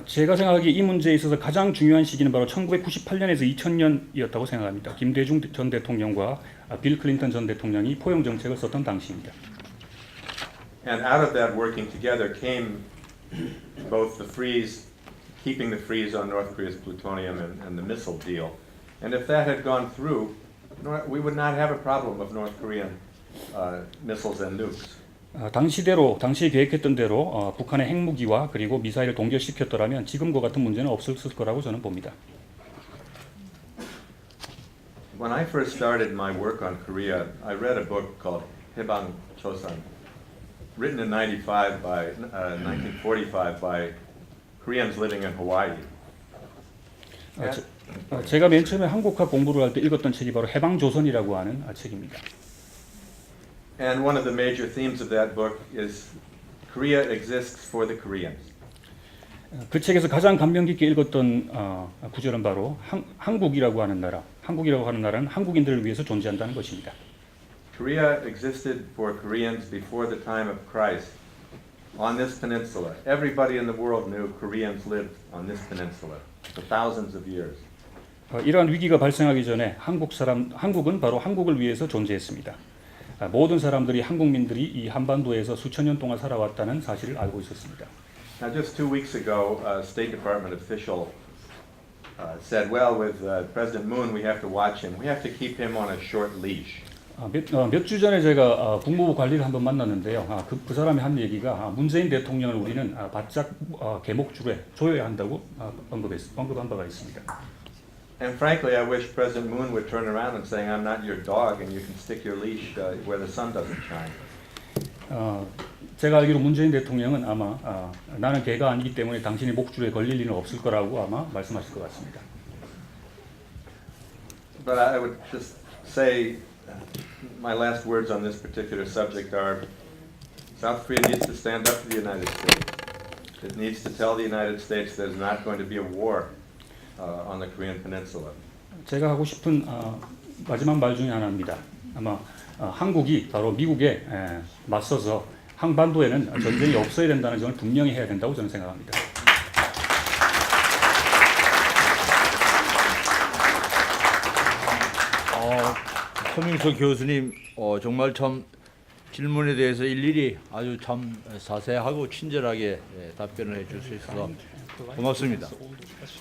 제가 생각하기에 이 문제에 있어서 가장 중요한 시기는 바로 1998년에서 2000년이었다고 생각합니다. 김대중 전 대통령과 빌 클린턴 전 대통령이 포용 정책을 썼던 당시입니다. And out of that working together came both the freeze, keeping the freeze on North Korea's plutonium and the missile deal. And if that had gone through, we would not have a problem of North Korean missiles and nukes. 당시에 계획했던 대로 북한의 핵무기와 그리고 미사일을 동결시켰더라면 지금과 같은 문제는 없었을 거라고 저는 봅니다. When I first started my work on Korea, I read a book called Haebang Chosun, written in 1945 by Koreans living in Hawaii. 제가 맨 처음에 한국학 공부를 할 때 읽었던 책이 바로 해방조선이라고 하는 책입니다. And one of the major themes of that book is Korea exists for the Koreans. 그 책에서 가장 감명 깊게 읽었던 구절은 바로 한국이라고 하는 나라는 한국인들을 위해서 존재한다는 것입니다. Korea existed for Koreans before the time of Christ on this peninsula. Everybody in the world knew Koreans lived on this peninsula for thousands of years. 이러한 위기가 발생하기 전에 한국은 바로 한국을 위해서 존재했습니다. 모든 사람들이 한국민들이 이 한반도에서 수천 년 동안 살아왔다는 사실을 알고 있었습니다. Now, just 2 weeks ago, a State Department official said, "Well, with President Moon, we have to watch him. We have to keep him on a short leash." 몇 주 전에 제가 국무부 관리를 한번 만났는데요. 그 사람이 한 얘기가 문재인 대통령을 우리는 바짝 개목줄에 조여야 한다고 언급한 바가 있습니다. And frankly, I wish President Moon would turn around and say, "I'm not your dog, and you can stick your leash where the sun doesn't shine." 제가 알기로 문재인 대통령은 아마 나는 개가 아니기 때문에 당신의 목줄에 걸릴 일은 없을 거라고 아마 말씀하실 것 같습니다. But I would just say my last words on this particular subject are South Korea needs to stand up to the United States. It needs to tell the United States there's not going to be a war on the Korean Peninsula. 제가 하고 싶은 마지막 말 중에 하나입니다. 아마 한국이 바로 미국에 맞서서 한반도에는 전쟁이 없어야 된다는 점을 분명히 해야 된다고 저는 생각합니다. 서명석 교수님 정말 참 질문에 대해서 일일이 아주 참 자세하고 친절하게 답변을 해줄 수 있어서 고맙습니다.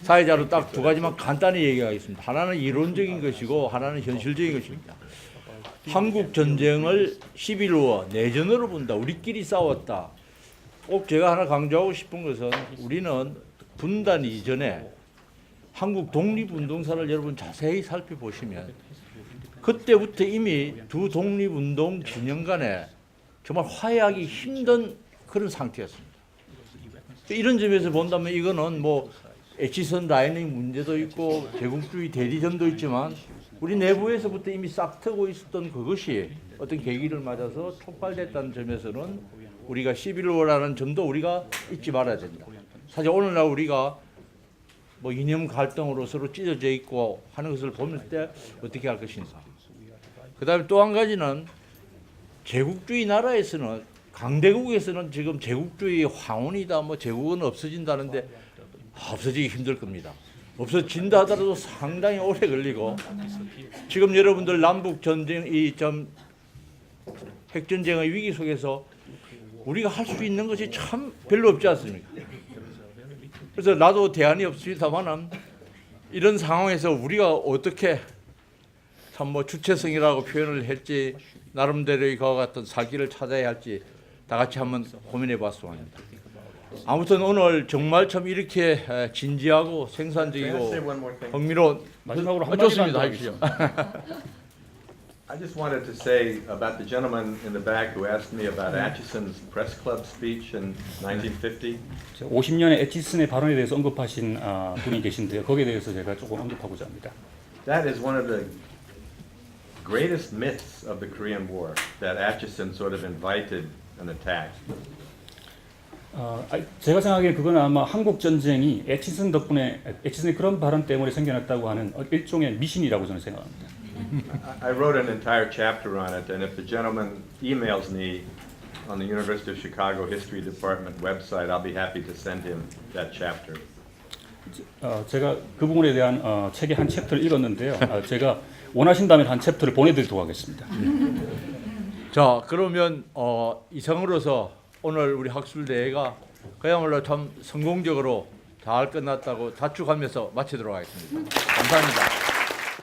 사회자로 딱 두 가지만 간단히 얘기하겠습니다. 하나는 이론적인 것이고 하나는 현실적인 것입니다. 한국 전쟁을 11월 내전으로 본다. 우리끼리 싸웠다. 꼭 제가 하나 강조하고 싶은 것은 우리는 분단 이전에 한국 독립운동사를 여러분 자세히 살펴보시면 그때부터 이미 두 독립운동 진영 간에 정말 화해하기 힘든 그런 상태였습니다. 이런 점에서 본다면 이거는 뭐 에치선 라이닝 문제도 있고 제국주의 대리전도 있지만 우리 내부에서부터 이미 싹트고 있었던 그것이 어떤 계기를 맞아서 촉발됐다는 점에서는 우리가 11월이라는 점도 우리가 잊지 말아야 된다. 사실 오늘날 우리가 뭐 이념 갈등으로 서로 찢어져 있고 하는 것을 보면 때 어떻게 할 것인가. 그다음에 또 한 가지는 제국주의 나라에서는 강대국에서는 지금 제국주의 황혼이다 뭐 제국은 없어진다는데 없어지기 힘들 겁니다. 없어진다 하더라도 상당히 오래 걸리고 지금 여러분들 남북 전쟁 핵전쟁의 위기 속에서 우리가 할 수 있는 것이 참 별로 없지 않습니까? 그래서 나도 대안이 없습니다만은 이런 상황에서 우리가 어떻게 참 뭐 주체성이라고 표현을 할지 나름대로의 그와 같은 살기를 찾아야 할지 다 같이 한번 고민해 봤으면 합니다. 아무튼 오늘 정말 참 이렇게 진지하고 생산적이고 흥미로운 마지막으로 한 마디만 좋습니다. 더 하십시오. I just wanted to say about the gentleman in the back who asked me about Atchison's press club speech in 1950. 50년의 애치슨의 발언에 대해서 언급하신 분이 계신데요. 거기에 대해서 제가 조금 언급하고자 합니다. That is one of the greatest myths of the Korean War, that Atchison sort of invited an attack. 제가 생각하기에 그건 아마 한국 전쟁이 애치슨 덕분에 애치슨의 그런 발언 때문에 생겨났다고 하는 일종의 미신이라고 저는 생각합니다. I wrote an entire chapter on it, and if the gentleman emails me on the University of Chicago History Department website, I'll be happy to send him that chapter. 제가 그 부분에 대한 책의 한 챕터를 읽었는데요. 제가 원하신다면 한 챕터를 보내드리도록 하겠습니다. 자, 그러면 이상으로서 오늘 우리 학술대회가 그야말로 참 성공적으로 잘 끝났다고 자축하면서 마치도록 하겠습니다. 감사합니다.